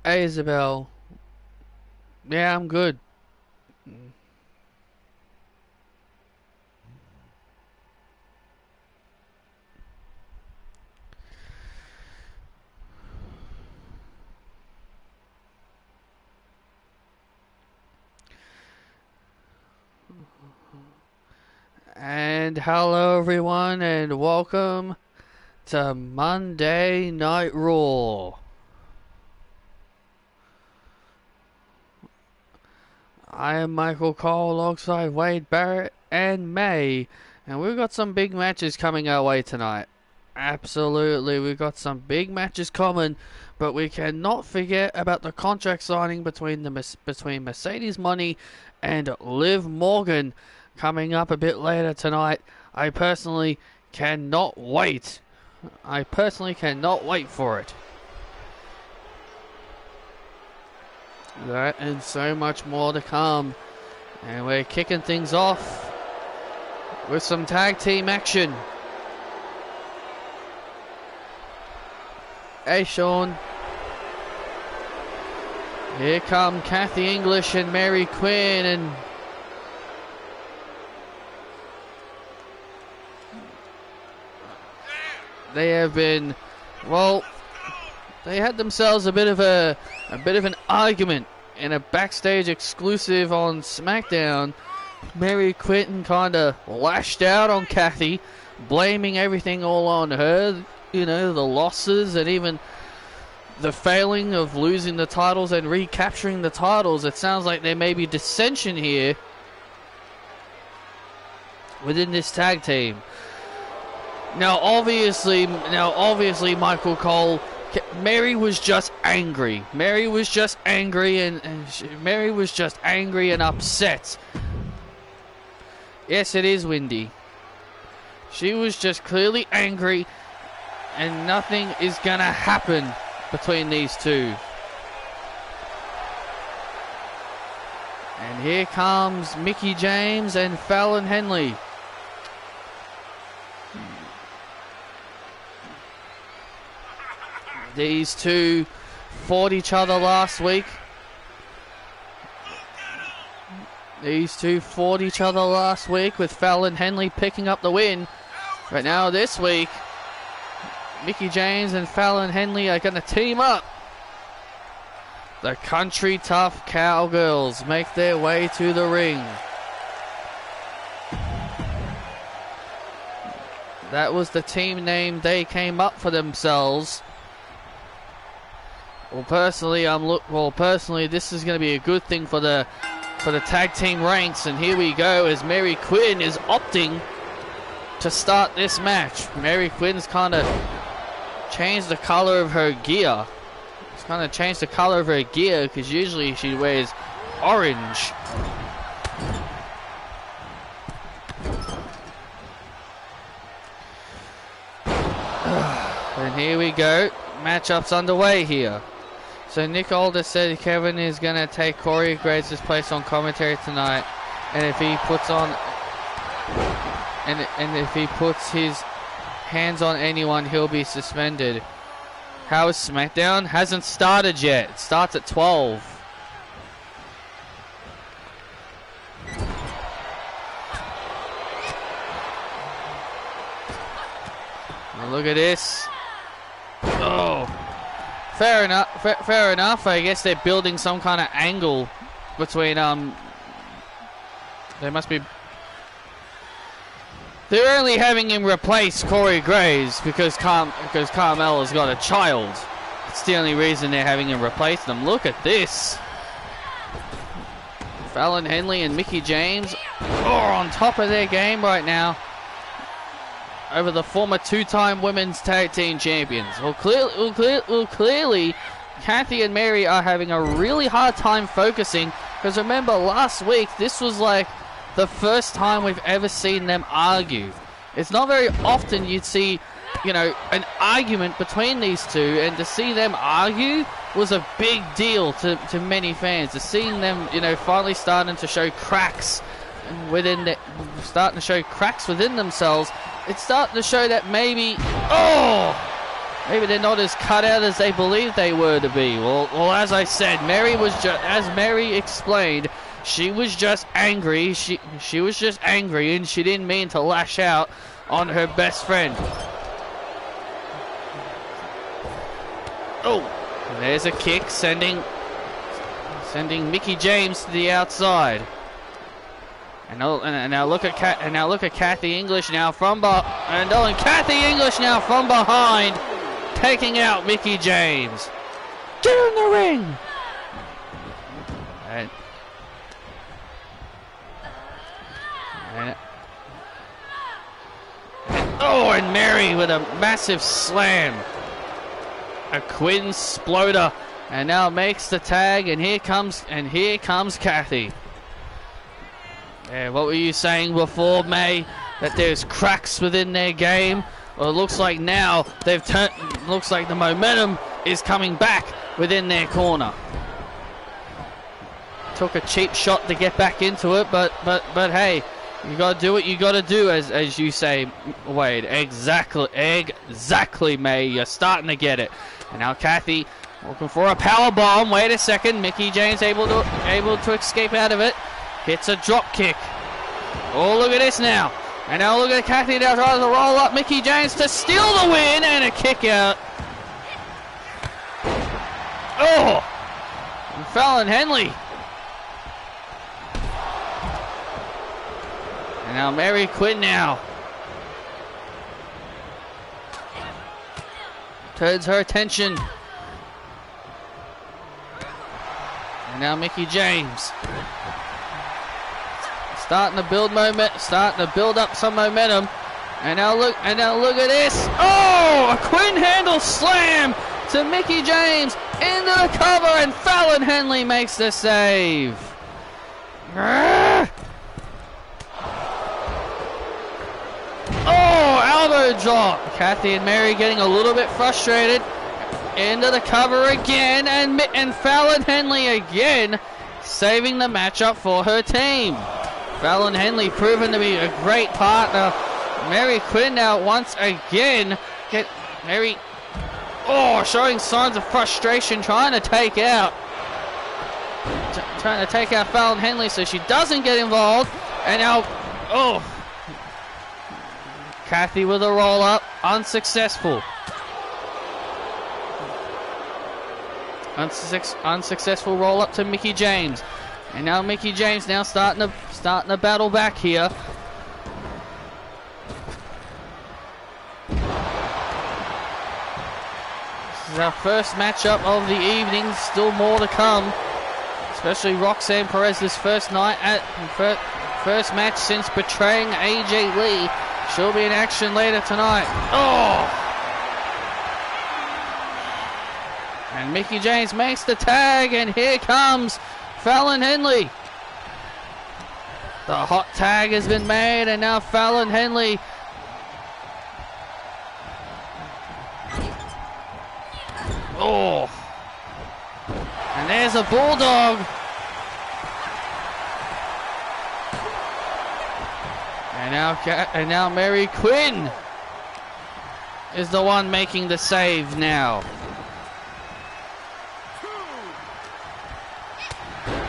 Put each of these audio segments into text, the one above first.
Hey Isabel. Yeah, I'm good. And hello everyone and welcome to Monday Night Raw. I am Michael Cole alongside Wade Barrett and May, and we've got some big matches coming our way tonight. Absolutely, we've got some big matches coming, but we cannot forget about the contract signing between Mercedes Money and Liv Morgan coming up a bit later tonight. I personally cannot wait. For it. That and so much more to come. And we're kicking things off with some tag team action. Hey Sean. Here come Kathy English and Mary Quinn, and they have been, well, they had themselves a bit of an argument in a backstage exclusive on SmackDown. Mary Quinn kind of lashed out on Kathy, blaming everything all on her. You know, the losses and even the failing of losing the titles and recapturing the titles. It sounds like there may be dissension here within this tag team. Now, obviously, Michael Cole, Mary was just angry. Mary was just angry and upset. Yes, it is windy. She was just clearly angry, and nothing is gonna happen between these two. And here comes Mickie James and Fallon Henley. These two fought each other last week. With Fallon Henley picking up the win. But now this week, Mickie James and Fallon Henley are going to team up. The Country Tough Cowgirls make their way to the ring. That was the team name they came up for themselves. Personally, this is going to be a good thing for the tag team ranks. And here we go as Mary Quinn is opting to start this match. Mary Quinn's kind of changed the color of her gear. Because usually she wears orange. And here we go. Matchups underway here. So Nick Aldis said Kevin is going to take Corey Graves' place on commentary tonight, and if he puts his hands on anyone, he'll be suspended. How is SmackDown? Hasn't started yet. It starts at 12. Now look at this. Oh. Fair enough. I guess they're building some kind of angle between They're only having him replace Corey Graves because Carmella's got a child. It's the only reason they're having him replace them. Look at this. Fallon Henley and Mickie James are on top of their game right now over the former two-time women's tag team champions. Clearly, Kathy and Mary are having a really hard time focusing, because remember last week, this was like the first time we've ever seen them argue. It's not very often you'd see, an argument between these two, and to see them argue was a big deal to many fans. To seeing them, finally starting to show cracks within themselves. It's starting to show that maybe... Oh! maybe they're not as cut out as they believed they were to be. Well, as I said, as Mary explained, she was just angry. She was just angry, and she didn't mean to lash out on her best friend. Oh, and there's a kick sending Mickie James to the outside. And now look at Kathy English now from behind, taking out Mickie James. Get in the ring. And Mary with a massive slam. A Quinn Sploder, and now makes the tag, and here comes Kathy. Yeah, what were you saying before, May? That there's cracks within their game? Well, it looks like now they've turned. Looks like the momentum is coming back within their corner. Took a cheap shot to get back into it, but hey, you gotta do what you gotta do, as you say, Wade. Exactly, May. You're starting to get it. And now Kathy looking for a power bomb. Wait a second, Mickie James able to escape out of it. Hits a drop kick. Oh, look at this now. And now look at Kathy now trying to roll up Mickie James to steal the win, and a kick out. Oh! And Fallon Henley. And now Mary Quinn now turns her attention. And now Mickie James starting to build up some momentum. And now look at this. Oh, a Quinn handle slam to Mickie James into the cover, and Fallon Henley makes the save. Oh, elbow drop. Kathy and Mary getting a little bit frustrated. Into the cover again, and Fallon Henley again saving the matchup for her team. Fallon Henley proven to be a great partner. Mary Quinn now once again showing signs of frustration, trying to take out Fallon Henley so she doesn't get involved. And now, Kathy with a roll up, unsuccessful. Unsuccessful roll up to Mickie James. And now Mickie James now starting to battle back here. This is our first matchup of the evening. Still more to come. Especially Roxanne Perez's first match since betraying AJ Lee. She'll be in action later tonight. Oh! And Mickie James makes the tag, and here comes Fallon Henley. The hot tag has been made, and now Fallon Henley. Oh. And there's a bulldog. And now Mary Quinn is the one making the save now.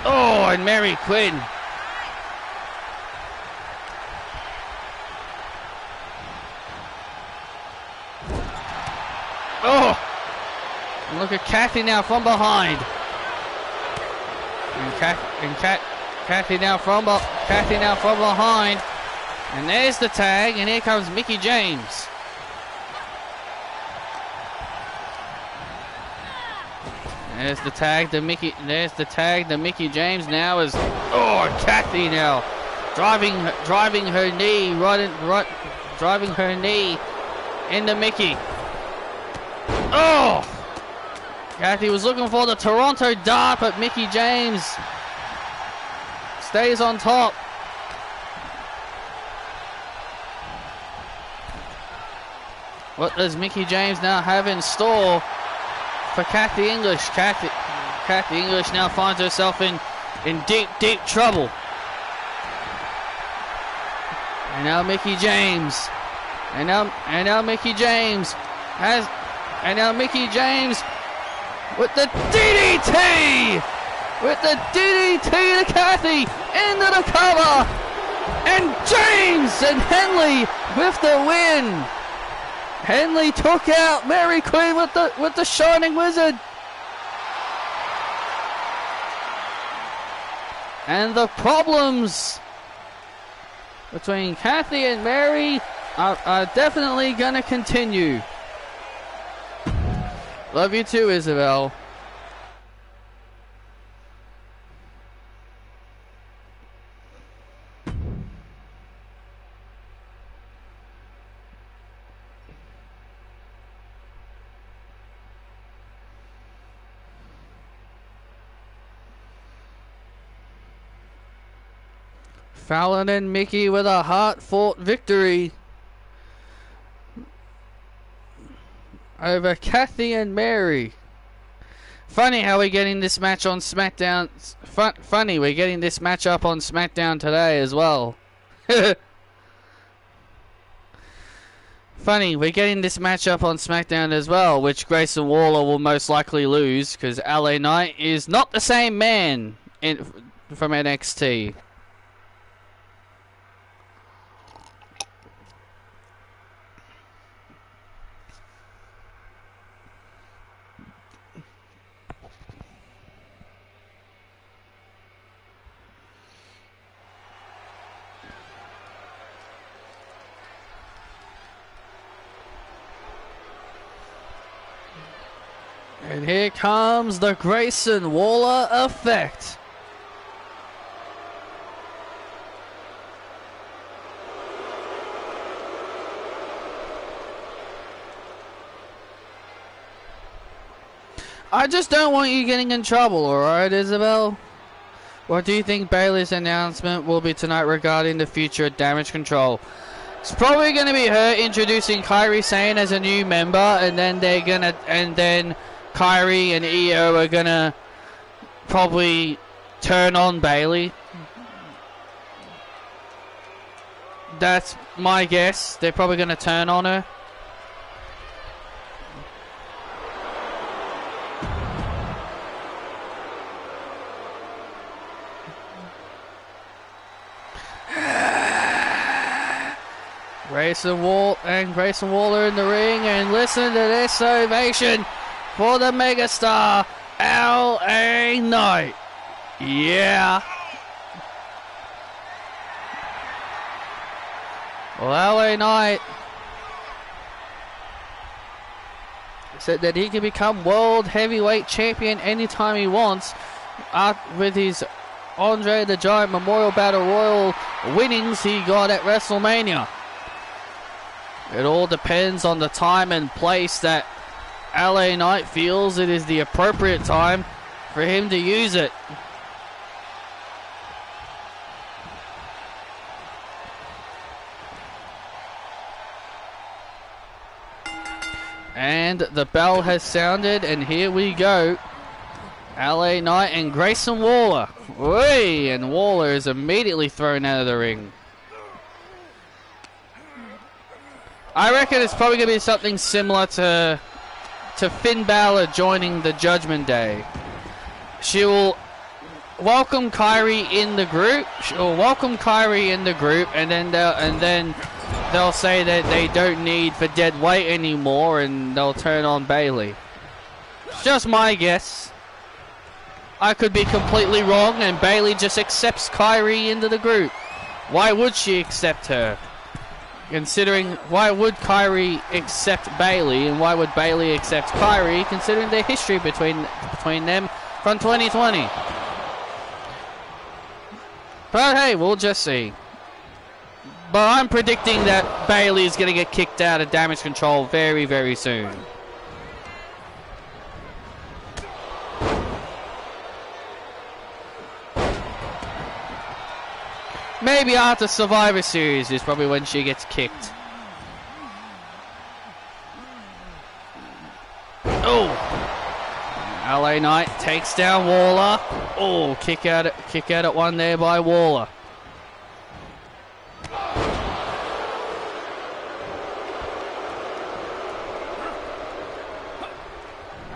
Oh, and Mary Quinn. Oh, and look at Kathy now from behind. And Kathy now from behind. And there's the tag, and here comes Mickie James. There's the tag to Mickie James now is Kathy now driving her knee driving her knee into Mickie. Oh! Kathy was looking for the Toronto Dart, but Mickie James stays on top. What does Mickie James now have in store for Kathy English? Kathy English now finds herself in deep trouble. And now Mickie James. And now Mickie James And now Mickie James with the DDT! With the DDT to Kathy into the cover! And James and Henley with the win! Henley took out Mary Queen with the Shining Wizard. And the problems between Kathy and Mary are definitely gonna continue. Love you too, Isabel. Fallon and Mickie with a hard-fought victory over Kathy and Mary. Funny how we're getting this match on SmackDown. Funny we're getting this match up on SmackDown today as well. Funny we're getting this match up on SmackDown as well, which Grayson Waller will most likely lose because LA Knight is not the same man from NXT. And here comes the Grayson Waller effect. I just don't want you getting in trouble, alright, Isabel? What do you think Bayley's announcement will be tonight regarding the future of Damage Control? It's probably going to be her introducing Kairi Sane as a new member, and then Kairi and Io are gonna probably turn on Bayley. That's my guess. They're probably gonna turn on her. Grayson Waller in the ring, and listen to this ovation for the megastar, LA Knight. Yeah. Well, LA Knight said that he can become World Heavyweight Champion anytime he wants with his Andre the Giant Memorial Battle Royal winnings he got at WrestleMania. It all depends on the time and place that LA Knight feels it is the appropriate time for him to use it. And the bell has sounded, and here we go. LA Knight and Grayson Waller. Whee! And Waller is immediately thrown out of the ring. I reckon it's probably going to be something similar to Finn Balor joining the Judgment Day. She will welcome Kairi in the group. And then they'll say that they don't need for dead weight anymore, and they'll turn on Bayley. It's just my guess. I could be completely wrong, and Bayley just accepts Kairi into the group. Why would she accept her? Considering, why would Kairi accept Bayley, and why would Bayley accept Kairi, considering the history between them from 2020? But hey, we'll just see. But I'm predicting that Bayley is going to get kicked out of Damage Control very, very soon. Maybe after Survivor Series is probably when she gets kicked. Oh! LA Knight takes down Waller. Oh, kick out at one there by Waller.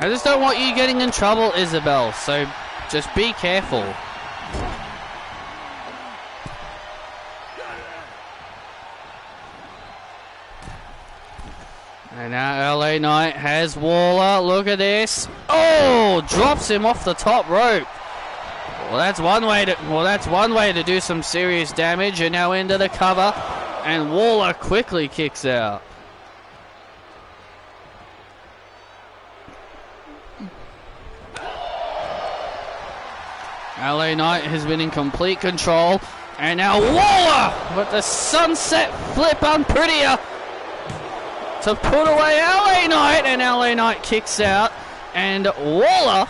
I just don't want you getting in trouble, Isabel, so just be careful. And now LA Knight has Waller. Look at this. Oh, drops him off the top rope. Well, that's one way to do some serious damage. And now into the cover, and Waller quickly kicks out. LA Knight has been in complete control, and now Waller with the sunset flip unprettier to put away LA Knight, and LA Knight kicks out, and Waller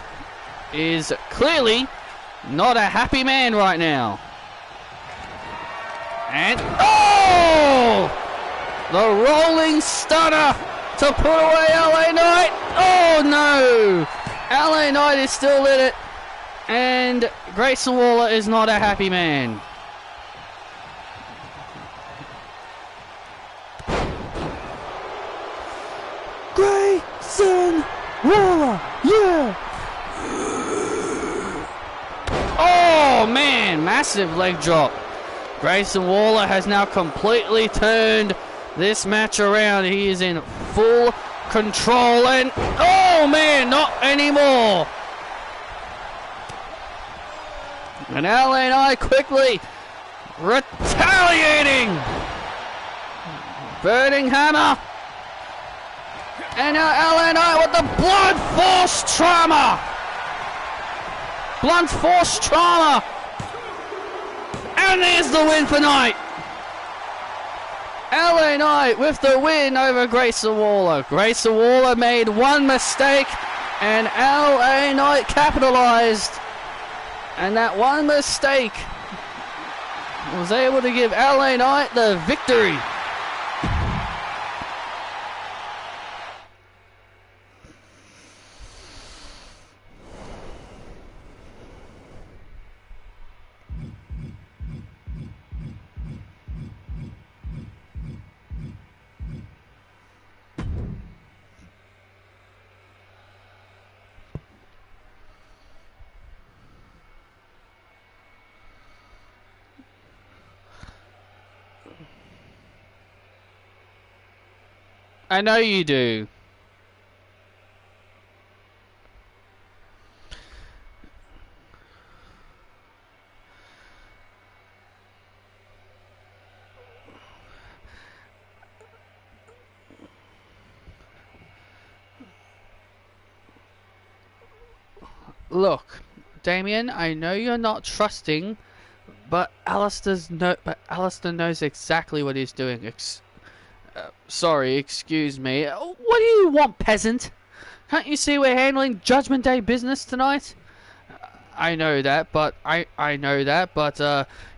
is clearly not a happy man right now. And oh, the rolling stunner to put away LA Knight. Oh no, LA Knight is still in it, and Grayson Waller is not a happy man. Grayson Waller, yeah! Oh man, massive leg drop. Grayson Waller has now completely turned this match around. He is in full control, and oh man, not anymore. And LA Knight quickly retaliating. Burning hammer. And now LA Knight with the blunt force trauma. Blunt force trauma. And there's the win for Knight. LA Knight with the win over Grayson Waller. Grayson Waller made one mistake, and LA Knight capitalized. And that one mistake was able to give LA Knight the victory. I know you do. Look, Damien, I know you're not trusting, but Alistair knows exactly what he's doing. Sorry, excuse me. What do you want, peasant? Can't you see we're handling Judgment Day business tonight? I know that, but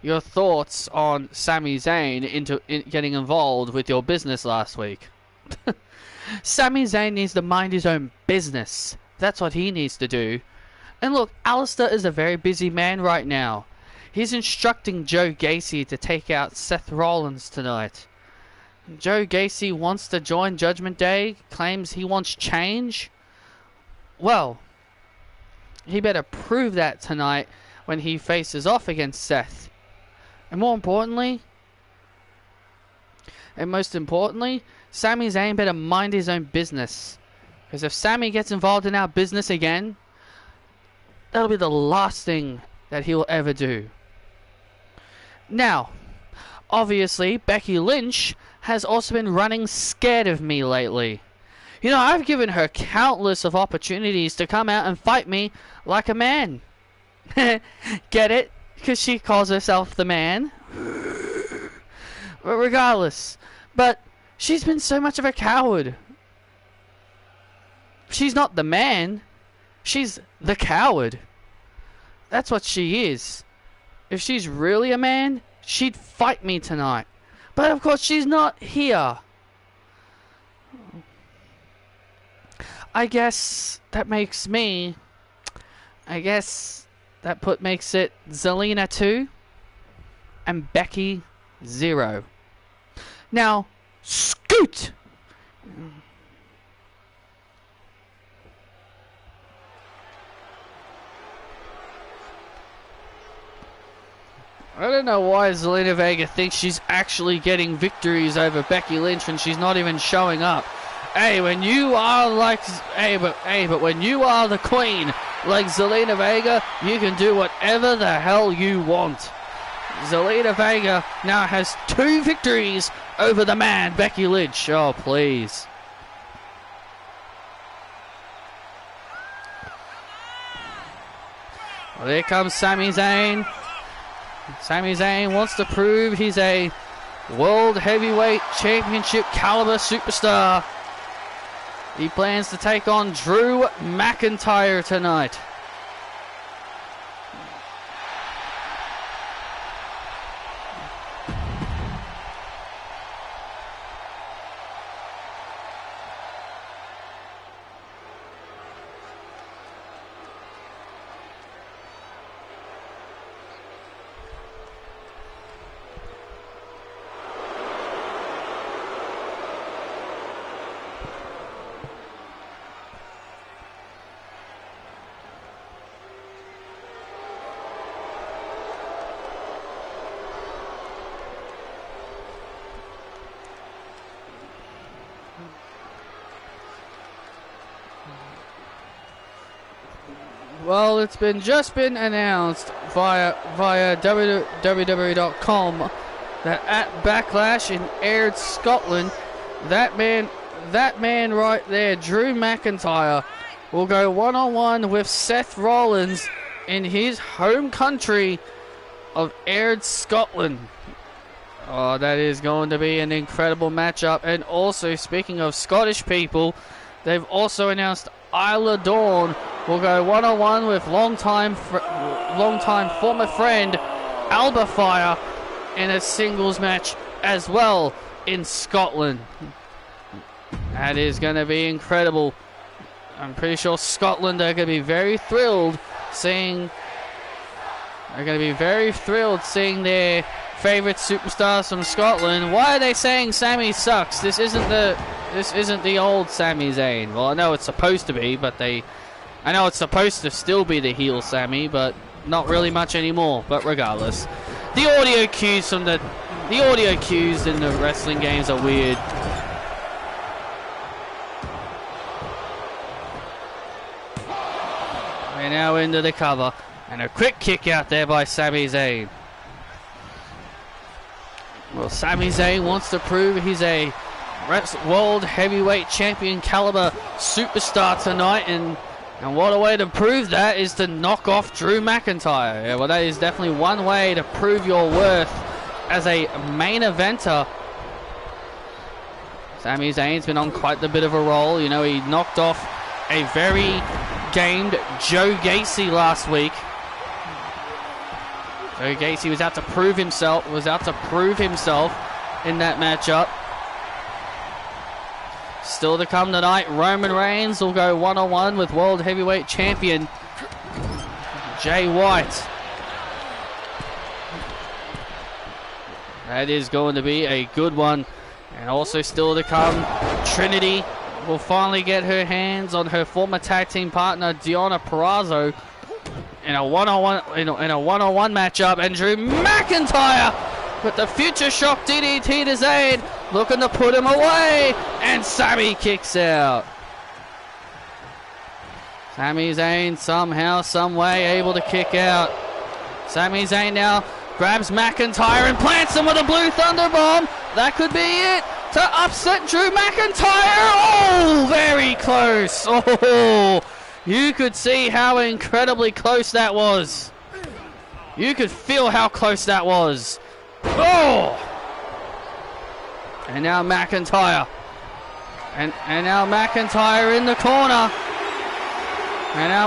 your thoughts on Sami Zayn getting involved with your business last week? Sami Zayn needs to mind his own business. That's what he needs to do. And look, Alistair is a very busy man right now. He's instructing Joe Gacy to take out Seth Rollins tonight. Joe Gacy wants to join Judgment Day, claims he wants change. Well, he better prove that tonight when he faces off against Seth. And most importantly, Sami Zayn better mind his own business. Because if Sami gets involved in our business again, that'll be the last thing that he'll ever do. Now, obviously, Becky Lynch has also been running scared of me lately. You know, I've given her countless of opportunities to come out and fight me like a man. Get it? Because she calls herself the man. But regardless. But she's been so much of a coward. She's not the man. She's the coward. That's what she is. If she's really a man, she'd fight me tonight. But of course she's not here. I guess that makes me... makes it Zelina 2 and Becky 0. Now, scoot! I don't know why Zelina Vega thinks she's actually getting victories over Becky Lynch when she's not even showing up. Hey, when you are like, but when you are the queen like Zelina Vega, you can do whatever the hell you want. Zelina Vega now has 2 victories over the man, Becky Lynch. Oh, please. Well, there comes Sami Zayn. Sami Zayn wants to prove he's a World Heavyweight Championship caliber superstar. He plans to take on Drew McIntyre tonight. Well, it's just been announced via WWE.com that at Backlash in Aired Scotland, that man right there, Drew McIntyre, will go one-on-one with Seth Rollins in his home country of Aired Scotland. Oh, that is going to be an incredible matchup. And also, speaking of Scottish people, they've also announced Isla Dawn will go one-on-one with long-time former friend Alba Fire in a singles match as well in Scotland. That is going to be incredible. I'm pretty sure Scotland are going to be very thrilled seeing their favorite superstars from Scotland. Why are they saying Sami sucks? This isn't the old Sami Zayn. Well, I know it's supposed to be, but I know it's supposed to still be the heel Sami, but not really much anymore. But regardless, the audio cues in the wrestling games are weird. We're now into the cover, and a quick kick out there by Sami Zayn. Well, Sami Zayn wants to prove he's a World Heavyweight Champion caliber superstar tonight, and what a way to prove that is to knock off Drew McIntyre. Yeah, well, that is definitely one way to prove your worth as a main eventer. Sami Zayn's been on quite the bit of a roll. You know, he knocked off a very gamed Joe Gacy last week. Joe Gacy was out to prove himself in that matchup. Still to come tonight, Roman Reigns will go one-on-one with World Heavyweight Champion Jay White. That is going to be a good one. And also still to come, Trinity will finally get her hands on her former tag team partner Deonna Purrazzo in a one-on-one matchup, and Drew McIntyre with the Future Shock DDT to Zayn, looking to put him away, and Sami kicks out. Sami Zayn somehow, some way able to kick out. Sami Zayn now grabs McIntyre and plants him with a Blue Thunder Bomb. That could be it to upset Drew McIntyre. Oh, very close. Oh, you could see how incredibly close that was. You could feel how close that was. Oh! And now McIntyre. And now McIntyre in the corner. And now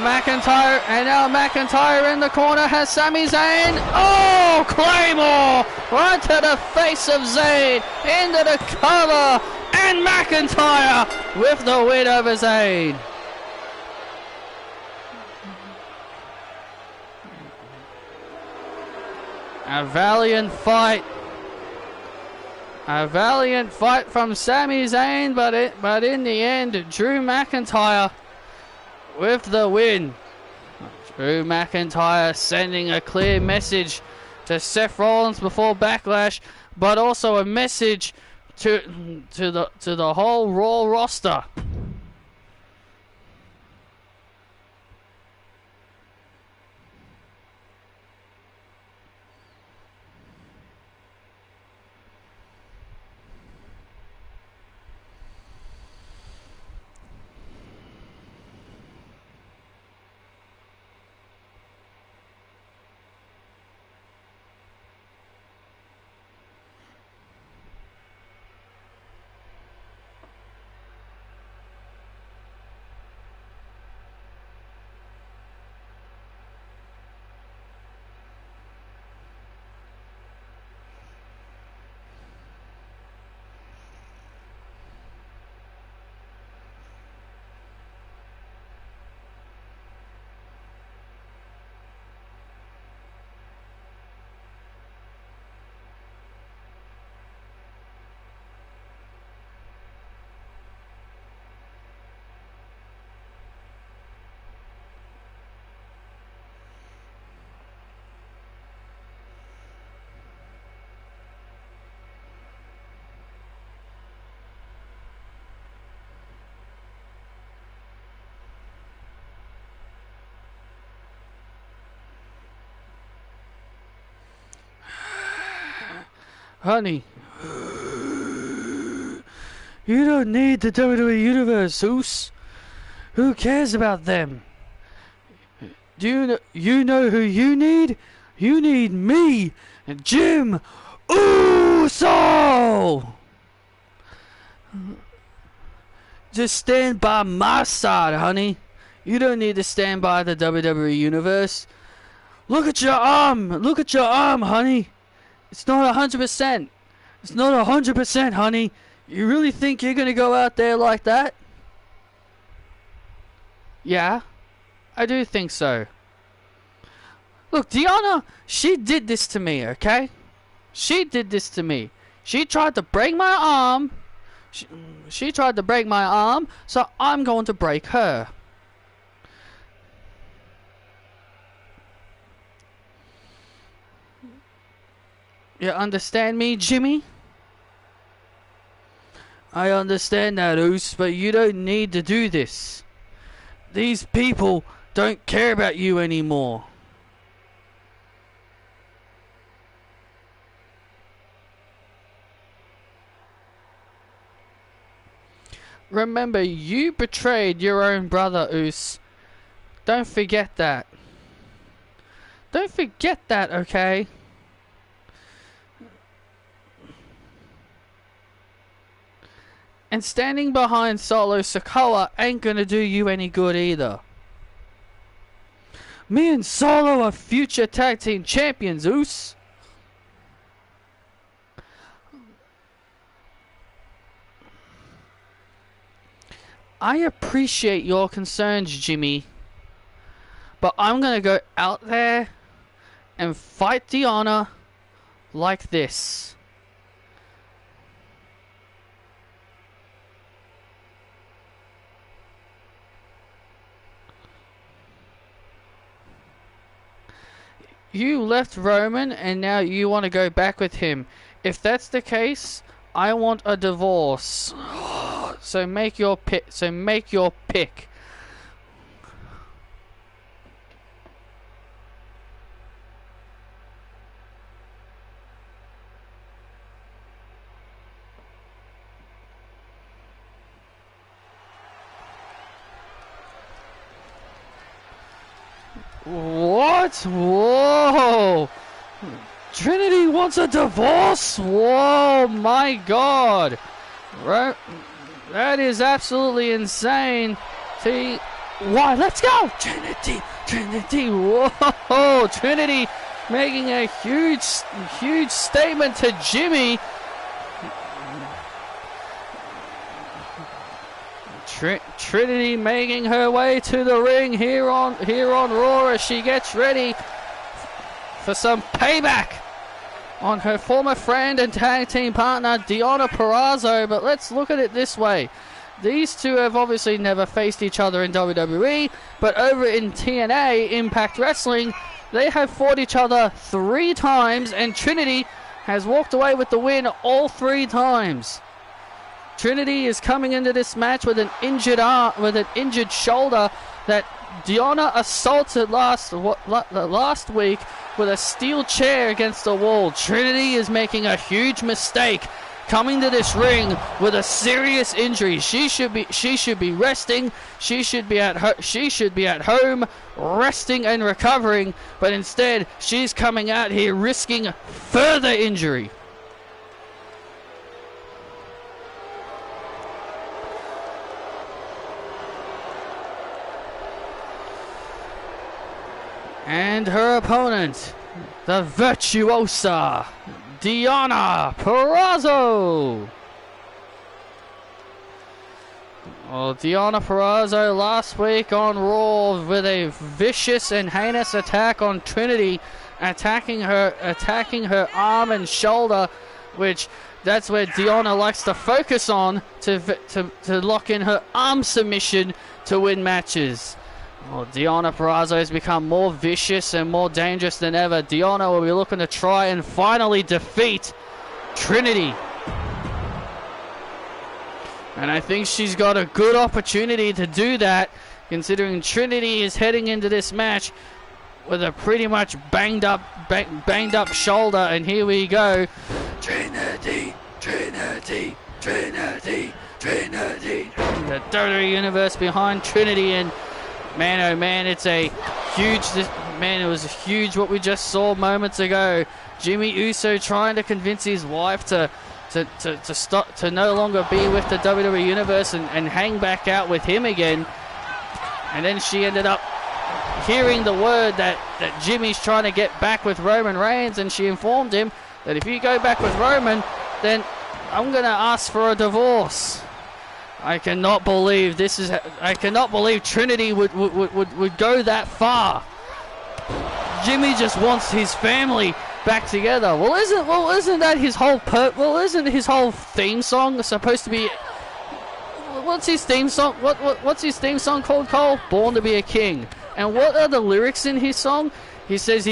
McIntyre in the corner has Sami Zayn. Oh, Claymore right to the face of Zayn, into the cover, and McIntyre with the win over Zayn. A valiant fight from Sami Zayn, but in the end, Drew McIntyre with the win. Drew McIntyre sending a clear message to Seth Rollins before Backlash, but also a message to the whole Raw roster. Honey, you don't need the WWE Universe, Zeus. Who cares about them? Do you know who you need? You need me, Jim Uso. Just stand by my side, honey. You don't need to stand by the WWE Universe. Look at your arm. Look at your arm, honey. It's not 100%. It's not 100%, honey. You really think you're going to go out there like that? Yeah, I do think so. Look, Deonna, she did this to me, okay? She did this to me. She tried to break my arm. She tried to break my arm, so I'm going to break her. You understand me, Jimmy? I understand that, Oos, but you don't need to do this. These people don't care about you anymore. Remember, you betrayed your own brother, Oos. Don't forget that. Don't forget that, okay? And standing behind Solo Sikoa ain't gonna do you any good either. Me and Solo are future tag team champions, Oos. I appreciate your concerns, Jimmy. But I'm gonna go out there and fight Deonna like this. You left Roman and now you want to go back with him. If that's the case, I want a divorce. So make your pick. What? Whoa! Trinity wants a divorce? Whoa, my God! Right? That is absolutely insane. See, why? Let's go, Trinity! Trinity! Whoa! Trinity making a huge statement to Jimmy. Trinity making her way to the ring here on Raw as she gets ready for some payback on her former friend and tag team partner Deonna Purrazzo. But let's look at it this way. these two have obviously never faced each other in WWE, but over in TNA, Impact Wrestling, they have fought each other 3 times, and Trinity has walked away with the win all 3 times. Trinity is coming into this match with an injured arm, with an injured shoulder that Deonna assaulted last week with a steel chair against the wall. Trinity is making a huge mistake coming to this ring with a serious injury. She should be resting. She should be at home resting and recovering, but instead she's coming out here risking further injury. And her opponent, the virtuosa Deonna Purrazzo. Well, Deonna Purrazzo last week on Raw with a vicious and heinous attack on Trinity, attacking her arm and shoulder, which that's where Deonna likes to focus on to lock in her arm submission to win matches. Well, Deonna Purrazzo has become more vicious and more dangerous than ever. Deonna will be looking to try and finally defeat Trinity. And I think she's got a good opportunity to do that, considering Trinity is heading into this match with a pretty much banged up shoulder. And here we go. Trinity, Trinity, Trinity, Trinity. The WWE Universe behind Trinity, and man, oh man, it was huge what we just saw moments ago. Jimmy Uso trying to convince his wife to stop, to no longer be with the WWE Universe and hang back out with him again. And then she ended up hearing the word that Jimmy's trying to get back with Roman Reigns, and she informed him that if you go back with Roman, then I'm going to ask for a divorce. I cannot believe Trinity would go that far. Jimmy just wants his family back together. Isn't that his whole isn't his whole theme song supposed to be? What's his theme song? What's his theme song called, Cole? Born to be a King. And what are the lyrics in his song? He says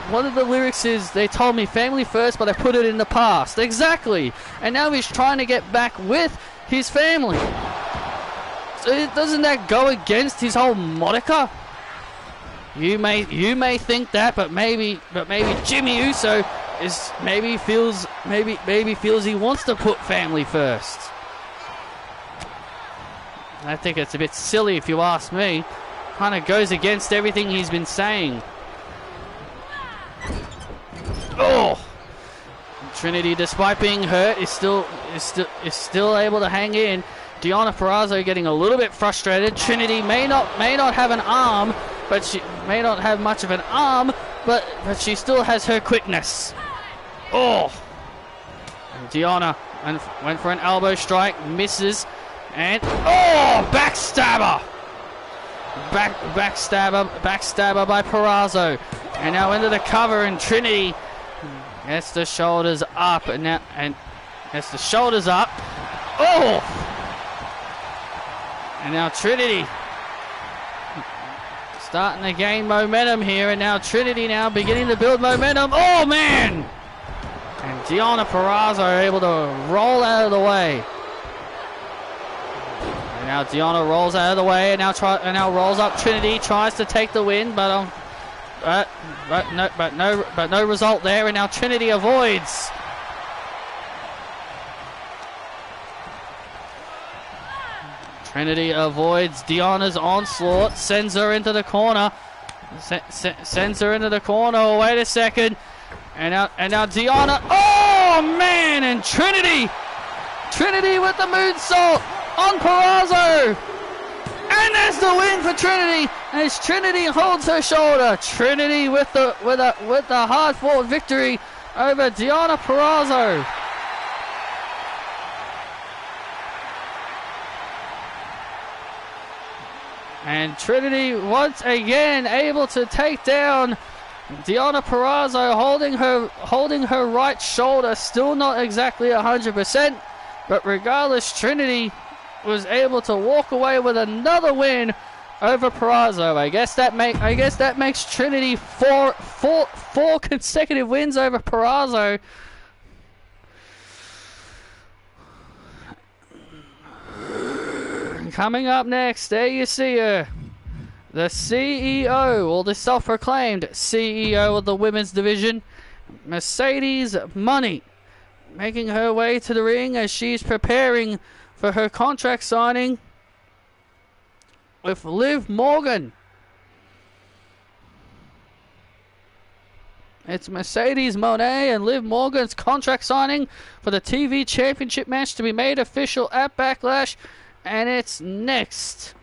one of the lyrics is, they told me family first, but I put it in the past. Exactly. And now he's trying to get back with his family. So doesn't that go against his whole moniker? You may think that, but maybe Jimmy Uso feels he wants to put family first. I think it's a bit silly if you ask me. Kind of goes against everything he's been saying. Oh! Trinity, despite being hurt, is still able to hang in. Deonna Purrazzo getting a little bit frustrated. Trinity may not have an arm, but she may not have much of an arm, but she still has her quickness. Oh! And Deonna went for an elbow strike, misses, and backstabber! Backstabber by Purrazzo, and now into the cover, and Trinity gets the shoulders up, and gets the shoulders up. Oh! And now Trinity starting to gain momentum here, and now Trinity beginning to build momentum. Oh man! And Deonna Purrazzo able to roll out of the way. And now Deonna rolls out of the way, and now rolls up Trinity, tries to take the win, but no result there, and now Trinity avoids. Trinity avoids Deonna's onslaught, sends her into the corner. Sends her into the corner. Oh, wait a second. And now Deonna. Oh man! And Trinity with the moonsault on Purrazzo. And there's the win for Trinity as Trinity holds her shoulder. Trinity with the hard-fought victory over Deonna Purrazzo. And Trinity once again able to take down Deonna Purrazzo, holding her right shoulder, still not exactly 100%, but regardless, Trinity was able to walk away with another win over Peraza. I guess that makes Trinity four consecutive wins over Peraza. Coming up next, there you see her, the CEO, or the self-proclaimed CEO of the women's division, Mercedes Money, making her way to the ring as she's preparing for her contract signing with Liv Morgan. It's Mercedes Moné and Liv Morgan's contract signing for the TV Championship match to be made official at Backlash, and it's next.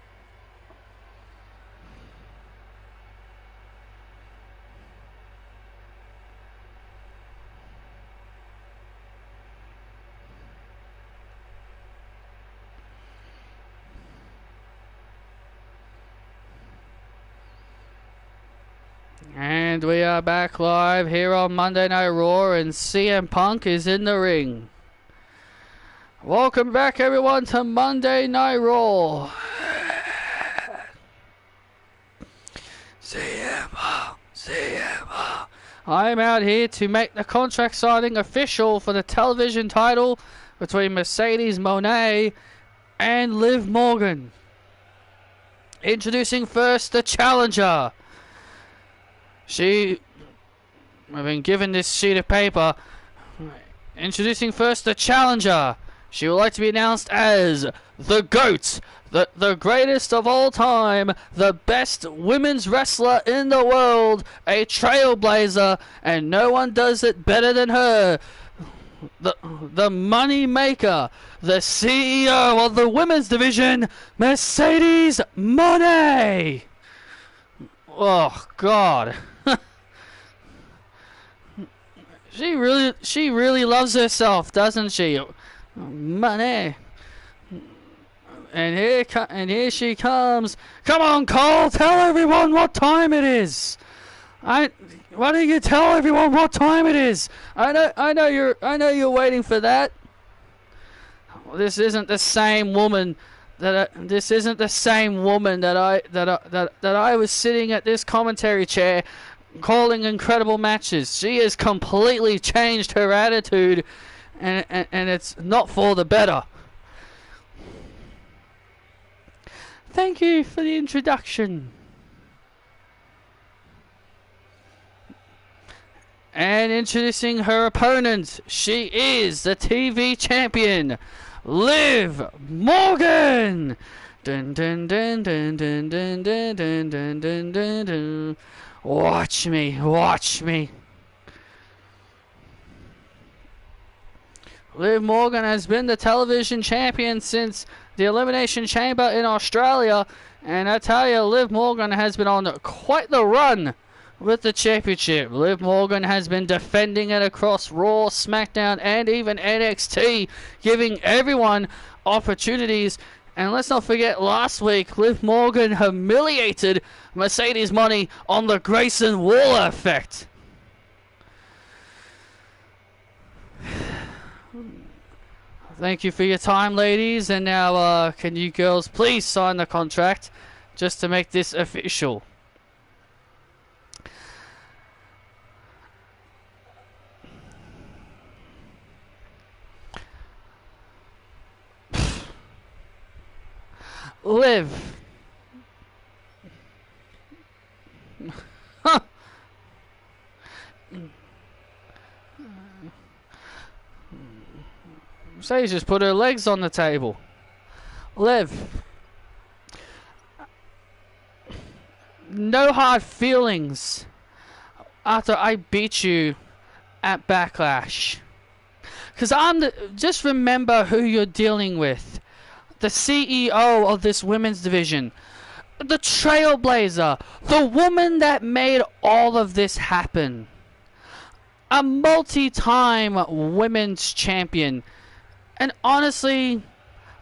And we are back live here on Monday Night Raw, and CM Punk is in the ring. Welcome back, everyone, to Monday Night Raw. CM Punk. I'm out here to make the contract signing official for the television title between Mercedes Moné and Liv Morgan. Introducing first the challenger. I've been given this sheet of paper. Introducing first the challenger. She would like to be announced as the GOAT, the greatest of all time, the best women's wrestler in the world, a trailblazer, and no one does it better than her. The money maker, the CEO of the women's division, Mercedes Moné. Oh God. She really loves herself, doesn't she? Money. And here she comes. Come on, Cole, tell everyone what time it is. Why don't you tell everyone what time it is? I know you're waiting for that. This isn't the same woman that I was sitting at this commentary chair calling incredible matches. She has completely changed her attitude, and it's not for the better. Thank you for the introduction. And introducing her opponent, she is the TV champion, Liv Morgan. Dun dun dun dun dun dun dun dun dun dun dun dun. Watch me. Liv Morgan has been the television champion since the Elimination Chamber in Australia, and I tell you, Liv Morgan has been on quite the run with the championship. Liv Morgan has been defending it across Raw, SmackDown, and even NXT, giving everyone opportunities. And let's not forget, last week, Liv Morgan humiliated Mercedes Money on the Grayson Waller effect. Thank you for your time, ladies. And now, can you girls please sign the contract just to make this official? Liv. Mercedes just put her legs on the table. Liv. No hard feelings after I beat you at Backlash. Because just remember who you're dealing with. The CEO of this women's division. The trailblazer. The woman that made all of this happen. A multi-time women's champion. And honestly,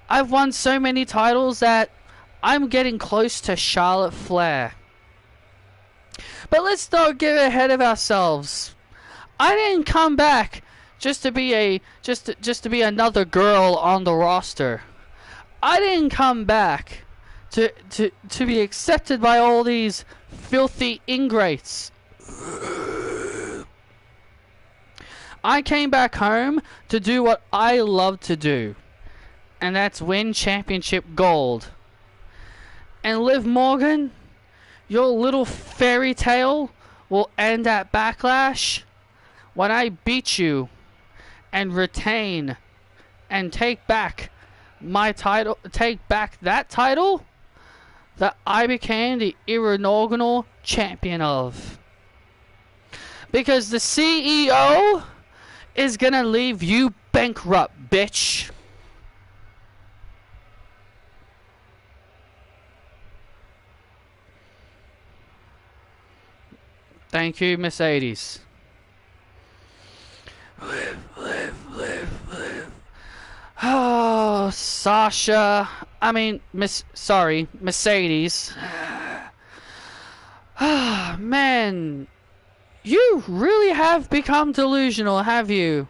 I've won so many titles that I'm getting close to Charlotte Flair. But let's not get ahead of ourselves. I didn't come back just to be another girl on the roster. I didn't come back to be accepted by all these filthy ingrates. I came back home to do what I love to do, and that's win championship gold. And Liv Morgan, your little fairy tale will end at Backlash when I beat you and retain and take back my title, take back that title that I became the inaugural champion of. Because the CEO is gonna leave you bankrupt, bitch. Thank you, Mercedes. Live. Oh, Sasha. I mean, Mercedes. Ah, man. You really have become delusional, have you?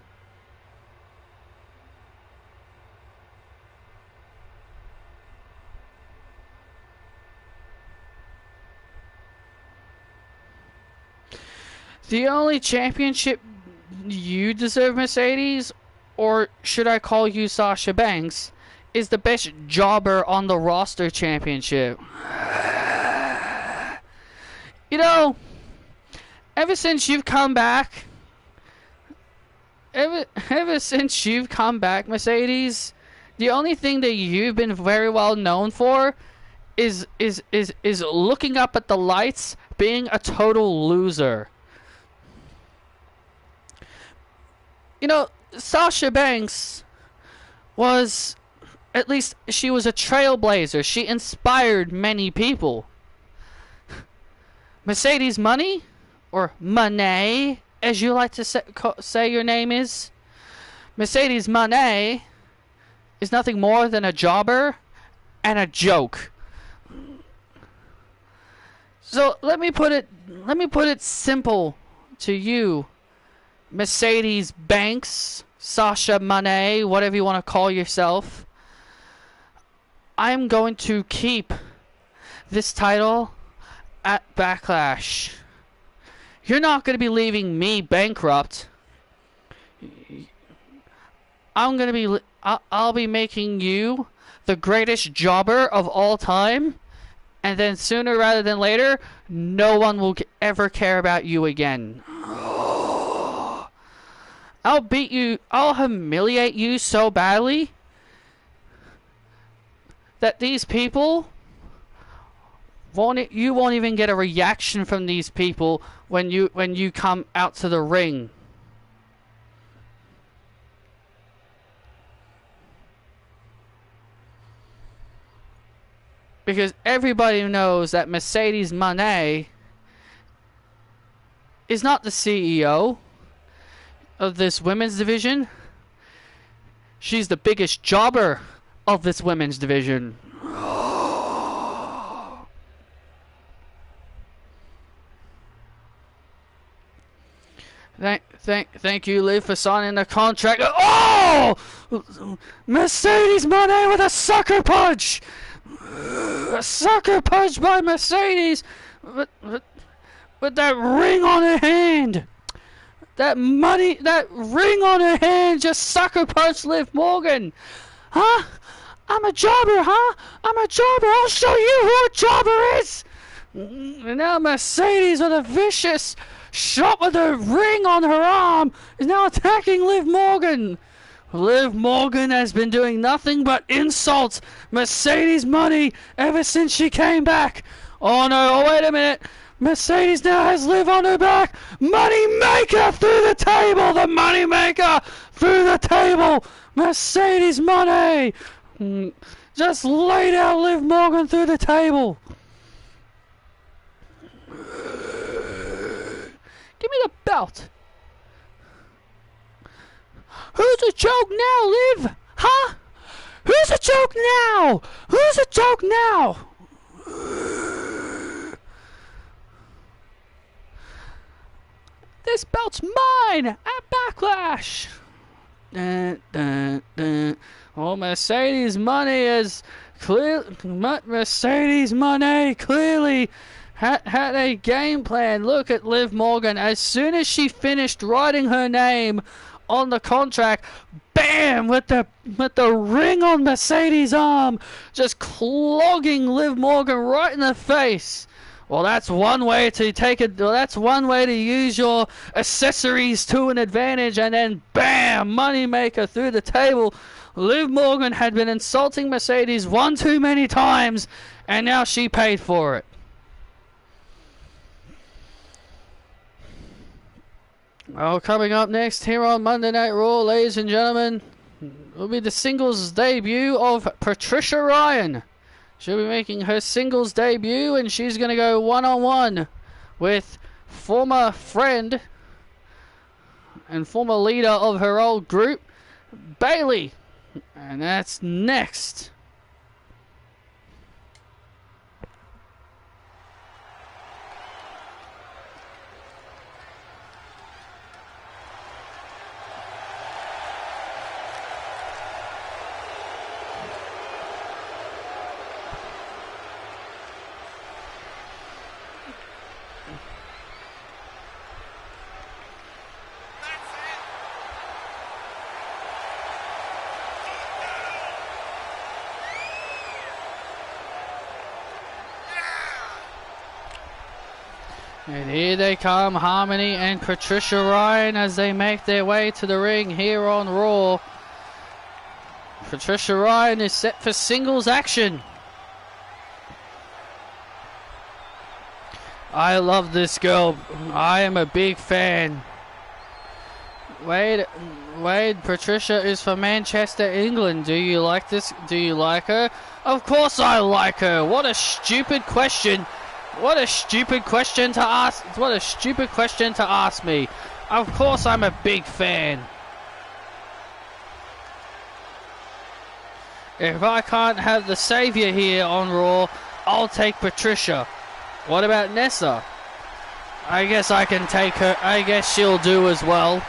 The only championship you deserve, Mercedes, or should I call you Sasha Banks, is the best jobber on the roster championship. You know, ever since you've come back, Mercedes, the only thing that you've been very well known for is looking up at the lights, being a total loser. You know, Sasha Banks was, at least she was a trailblazer. She inspired many people. Mercedes Money, or Monet, as you like to say your name is, Mercedes Monet is nothing more than a jobber and a joke. So let me put it simple to you, Mercedes Banks, Sasha Monet, whatever you want to call yourself. I'm going to keep this title at Backlash. You're not going to be leaving me bankrupt. I'll be making you the greatest jobber of all time, and then sooner rather than later, no one will ever care about you again. I'll beat you, I'll humiliate you so badly that these people you won't even get a reaction from these people when you come out to the ring. Because everybody knows that Mercedes Monet is not the CEO of this women's division. She's the biggest jobber of this women's division. Thank you, Liv, for signing the contract. Oh! Mercedes Monet with a sucker punch! A sucker punch by Mercedes! With that ring on her hand! That ring on her hand just sucker punched Liv Morgan! Huh? I'm a jobber, huh? I'm a jobber! I'll show you who a jobber is! And now Mercedes with a vicious shot with a ring on her arm is now attacking Liv Morgan. Liv Morgan has been doing nothing but insult Mercedes Money ever since she came back. Oh no, wait a minute. Mercedes now has Liv on her back. Money Maker through the table. The Money Maker through the table. Mercedes Money just laid out Liv Morgan through the table. Give me the belt. Who's a joke now, Liv? Huh? Who's a joke now? Who's a joke now? This belt's mine at Backlash. Well, Mercedes Money clearly had a game plan. Look at Liv Morgan. As soon as she finished writing her name on the contract, bam, with the ring on Mercedes' arm, just clogging Liv Morgan right in the face. Well, that's one way to take it. Well, that's one way to use your accessories to an advantage, and then bam, moneymaker through the table. Liv Morgan had been insulting Mercedes one too many times, and now she paid for it. Well, coming up next here on Monday Night Raw, ladies and gentlemen, will be the singles debut of Patricia Ryan. She'll be making her singles debut, and she's going to go one-on-one with former friend and former leader of her old group, Bayley. And that's next. And here they come, Harmony and Patricia Ryan, as they make their way to the ring here on Raw. Patricia Ryan is set for singles action. I love this girl. I am a big fan. Wade, Patricia is from Manchester, England. Do you like this? Do you like her? Of course I like her. What a stupid question. What a stupid question to ask. What a stupid question to ask me. Of course I'm a big fan. If I can't have the savior here on Raw, I'll take Patricia. What about Nessa? I guess I can take her. I guess she'll do as well.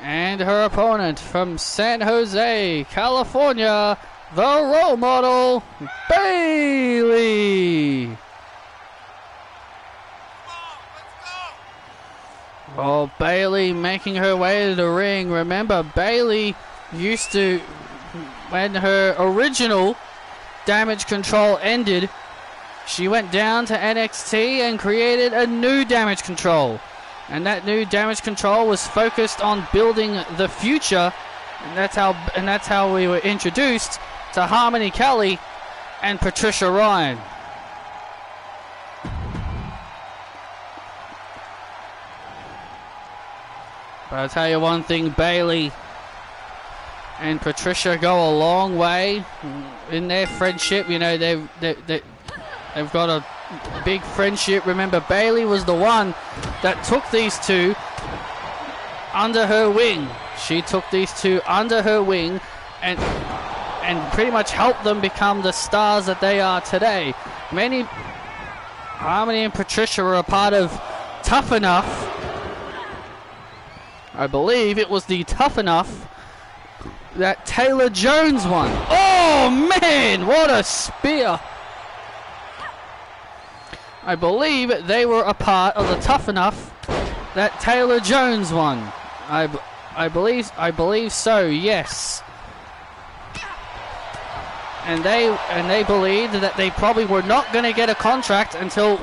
And her opponent from San Jose, California, the role model, Bayley. Oh, Bayley making her way to the ring. Remember, Bayley used to, when her original Damage Control ended, she went down to NXT and created a new Damage Control. And that new Damage Control was focused on building the future, and that's how we were introduced to Harmony Kelly and Patricia Ryan. But I'll tell you one thing, Bayley and Patricia go a long way in their friendship. You know, they've got a big friendship. Remember, Bayley was the one that took these two under her wing. She took these two under her wing and pretty much helped them become the stars that they are today. Harmony and Patricia were a part of Tough Enough. I believe it was the Tough Enough that Taylor Jones won. Oh man, what a spear! I believe they were a part of the Tough Enough that Taylor Jones won. I believe so. Yes. And they believed that they probably were not going to get a contract until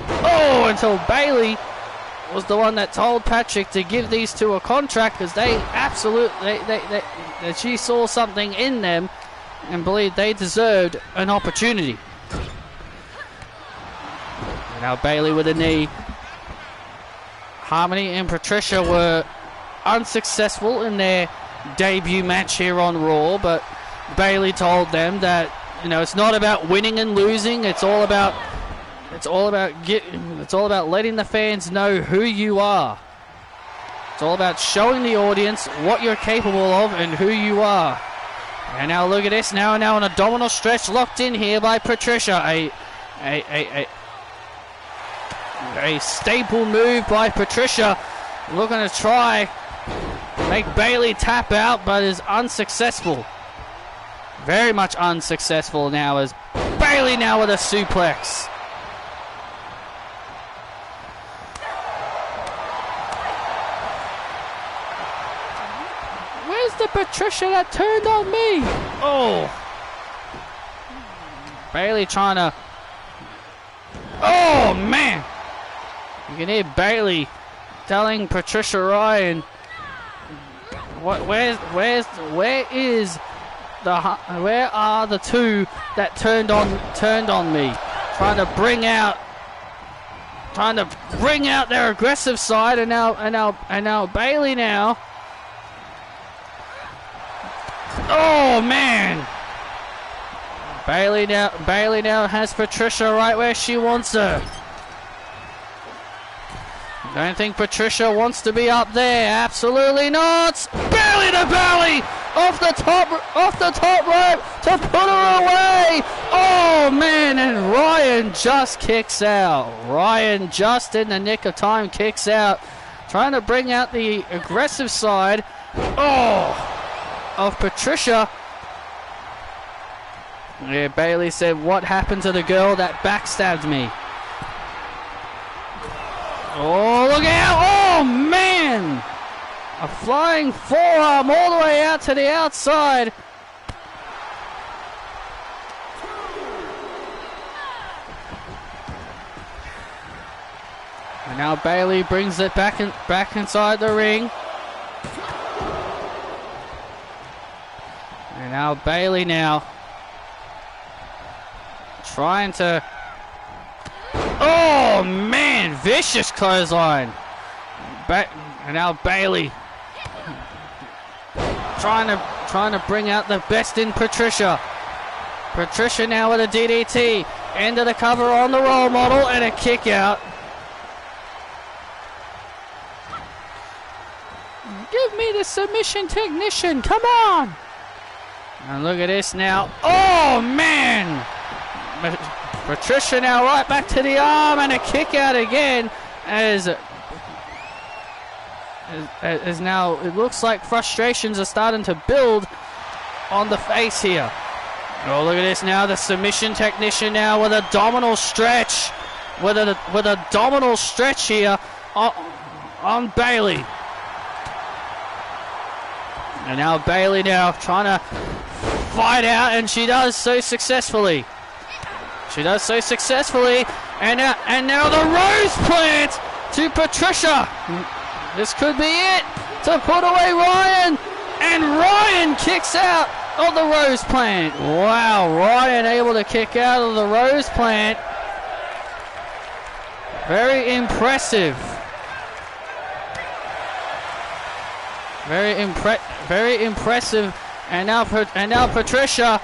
Bayley was the one that told Patrick to give these two a contract, because she saw something in them and believed they deserved an opportunity. Now Bayley with a knee. Harmony and Patricia were unsuccessful in their debut match here on Raw, but Bayley told them that, you know, it's not about winning and losing. It's all about letting the fans know who you are. It's all about showing the audience what you're capable of and who you are. And now look at this. Now an abdominal stretch locked in here by Patricia. A staple move by Patricia. Looking to try make Bayley tap out, but is unsuccessful. Very much unsuccessful now as Bayley now with a suplex. Where's the Patricia that turned on me? Oh. Bayley trying to... Oh, man. You can hear Bayley telling Patricia Ryan, where are the two that turned on me? Trying to bring out their aggressive side, and now Bayley now. Oh man! Bayley now has Patricia right where she wants her. Don't think Patricia wants to be up there. Absolutely not. Belly to belly off the top rope to put her away. Oh man! And Ryan just kicks out. Ryan just in the nick of time kicks out, trying to bring out the aggressive side. Oh! Of Patricia. Yeah, Bayley said, what happened to the girl that backstabbed me? Oh, look out! Oh, man! A flying forearm all the way out to the outside. And now Bayley brings it back inside the ring. And now Bayley now trying to... Oh man, vicious clothesline. And now Bayley trying to bring out the best in Patricia. Patricia now with a DDT into the cover on the role model and a kick out. Give me the submission technician, come on! And look at this now. Oh, man! Patricia now right back to the arm and a kick out again as now it looks like frustrations are starting to build on the face here. Oh, look at this now. The submission technician now with abdominal stretch. With a abdominal stretch here on Bayley. And now Bayley now trying to fight out, and she does so successfully. And now the rose plant to Patricia. This could be it to put away Ryan, and Ryan kicks out of the rose plant. Wow, Ryan able to kick out of the rose plant. Very impressive. Very impressive. And now Patricia.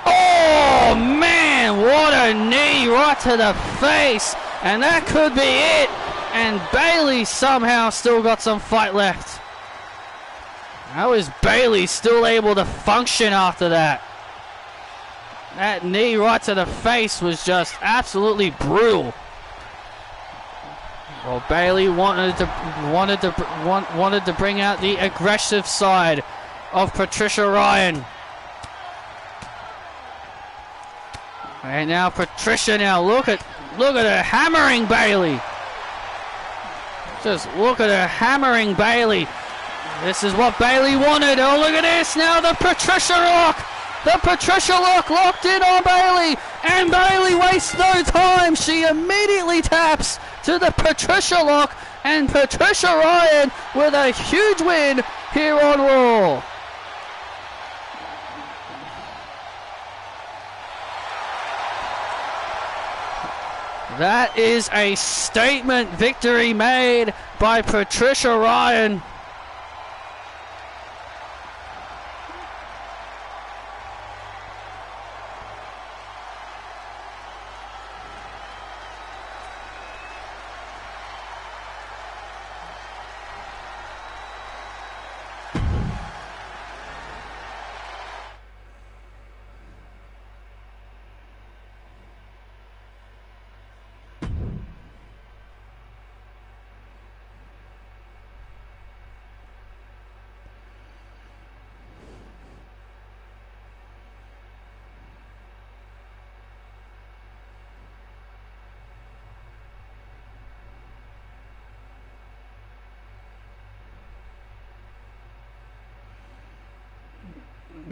Oh man, what a knee right to the face. And that could be it. And Bayley somehow still got some fight left. How is Bayley still able to function after that? That knee right to the face was just absolutely brutal. Well, Bayley wanted to bring out the aggressive side of Patricia Ryan. And now Patricia look at her hammering Bayley. Just look at her hammering Bayley. This is what Bayley wanted. Oh, look at this now, the Patricia lock. The Patricia lock locked in on Bayley. And Bayley wastes no time. She immediately taps to the Patricia lock. And Patricia Ryan with a huge win here on Raw. That is a statement victory made by Patricia Ryan.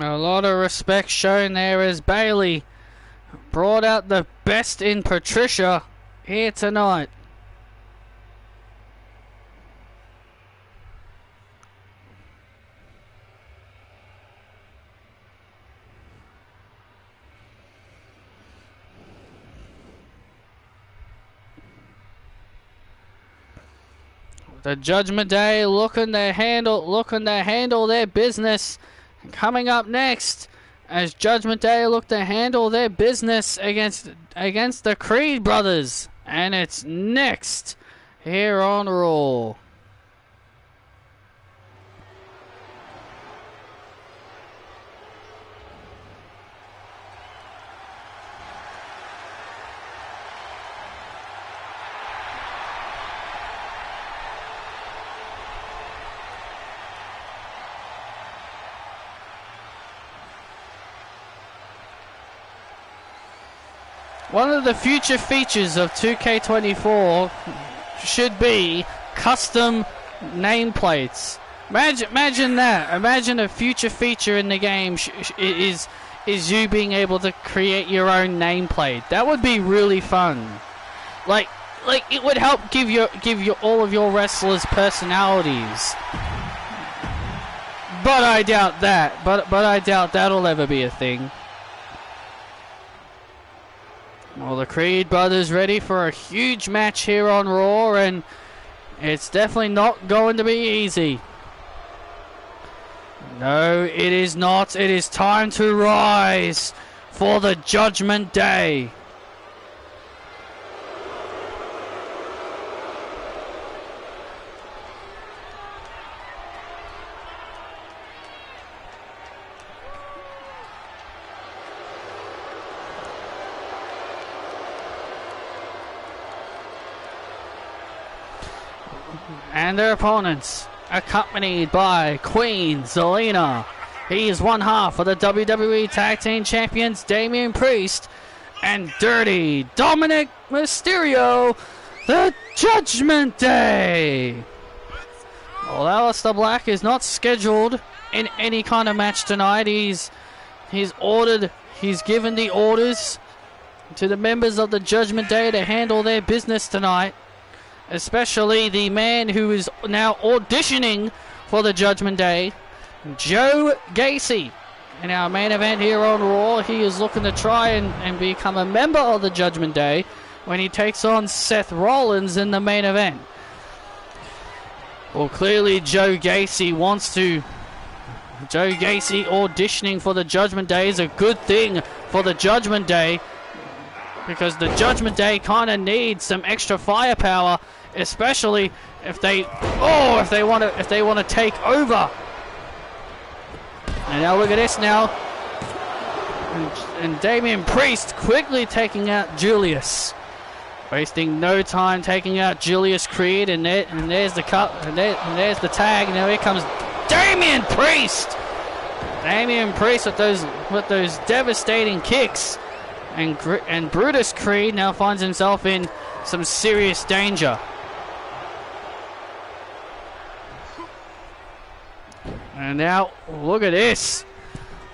A lot of respect shown there as Bailey brought out the best in Patricia here tonight. The Judgment Day looking to handle their business. Coming up next, as Judgment Day look to handle their business against the Creed brothers, and it's next here on Raw. One of the future features of 2K24 should be custom nameplates. Imagine that. Imagine a future feature in the game is you being able to create your own nameplate. That would be really fun. Like it would help give you all of your wrestlers personalities. But I doubt that. But I doubt that'll ever be a thing. Well, the Creed brothers ready for a huge match here on Raw, and it's definitely not going to be easy. No, it is not. It is time to rise for the Judgment Day. And their opponents, accompanied by Queen Zelina. He is one half of the WWE Tag Team Champions, Damian Priest, and Dirty Dominic Mysterio, the Judgment Day. Well, Aleister Black is not scheduled in any kind of match tonight. He's given the orders to the members of the Judgment Day to handle their business tonight. Especially the man who is now auditioning for the Judgment Day, Joe Gacy. In our main event here on Raw, he is looking to try and become a member of the Judgment Day when he takes on Seth Rollins in the main event. Well, clearly Joe Gacy auditioning for the Judgment Day is a good thing for the Judgment Day, because the Judgment Day kind of needs some extra firepower, especially if they want to take over. And now look at this now, and Damian Priest quickly taking out Julius, wasting no time taking out Julius Creed, and there's the cut, and there's the tag. Now here comes Damian Priest. Damian Priest with those devastating kicks. And Brutus Creed now finds himself in some serious danger. And now, look at this.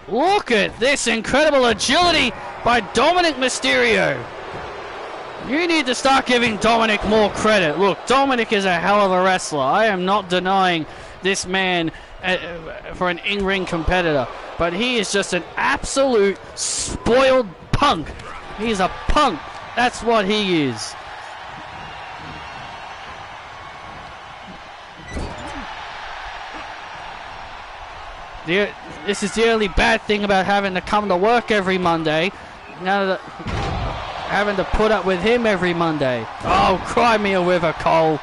Look at this incredible agility by Dominic Mysterio. You need to start giving Dominic more credit. Look, Dominic is a hell of a wrestler. I am not denying this man for an in-ring competitor. But he is just an absolute spoiled punk. He's a punk. That's what he is. This is the only bad thing about having to come to work every Monday. Now that having to put up with him every Monday. Oh, cry me a river, Cole.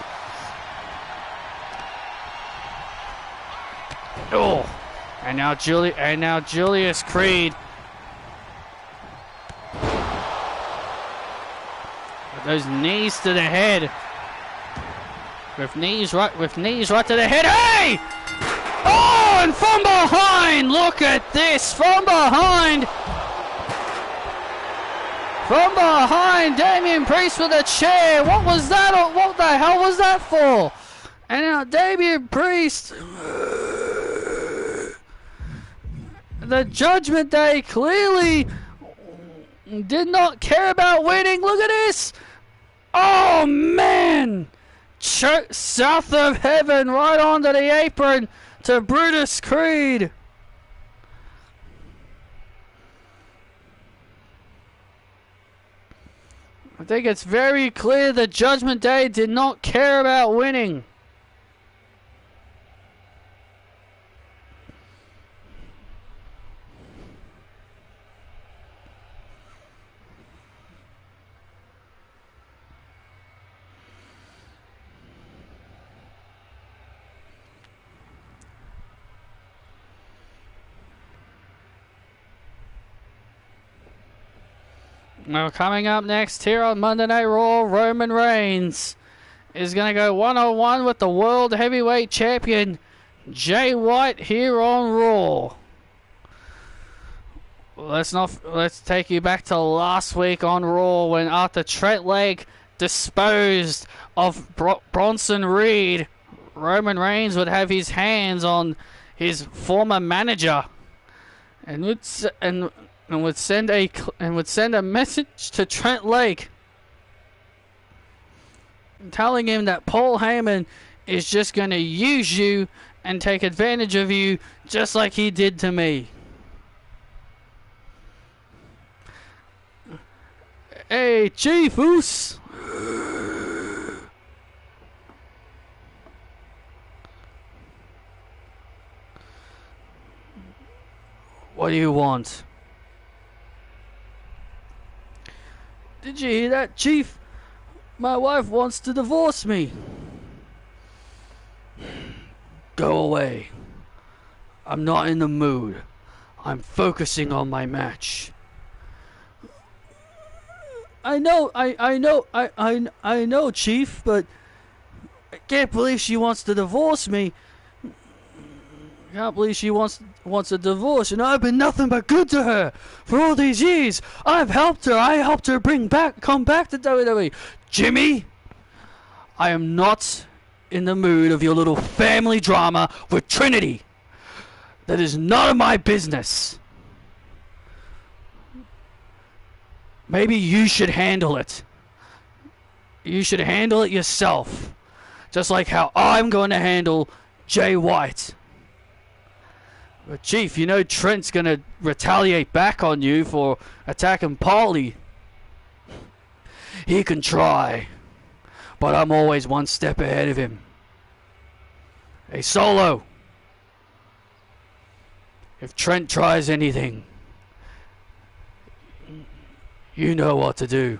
Oh, and now Julius Creed. Those knees to the head. With knees right to the head. Hey! Oh, and from behind! Look at this! From behind! From behind, Damian Priest with a chair. What was that? What the hell was that for? And now Damian Priest. The Judgment Day clearly did not care about winning. Look at this. Oh, man. Choke south of heaven right onto the apron to Brutus Creed. I think it's very clear the Judgment Day did not care about winning. Now coming up next here on Monday Night Raw, Roman Reigns is going to go one-on-one with the World Heavyweight Champion Jay White here on Raw. Let's take you back to last week on Raw when after Trent Lake disposed of Bronson Reed, Roman Reigns would have his hands on his former manager and would send a message to Trent Lake telling him that Paul Heyman is just going to use you and take advantage of you just like he did to me. Hey, Chief Oos. What do you want? Did you hear that, Chief? My wife wants to divorce me. Go away. I'm not in the mood. I'm focusing on my match. I know, Chief, but I can't believe she wants to divorce me. I can't believe she wants a divorce, and I've been nothing but good to her for all these years. I've helped her. I helped her come back to WWE. Jimmy, I am not in the mood of your little family drama with Trinity. That is none of my business. Maybe you should handle it. You should handle it yourself. Just like how I'm going to handle Jay White. But Chief, you know Trent's going to retaliate back on you for attacking Paulie. He can try, but I'm always one step ahead of him. Hey, Solo. If Trent tries anything, you know what to do.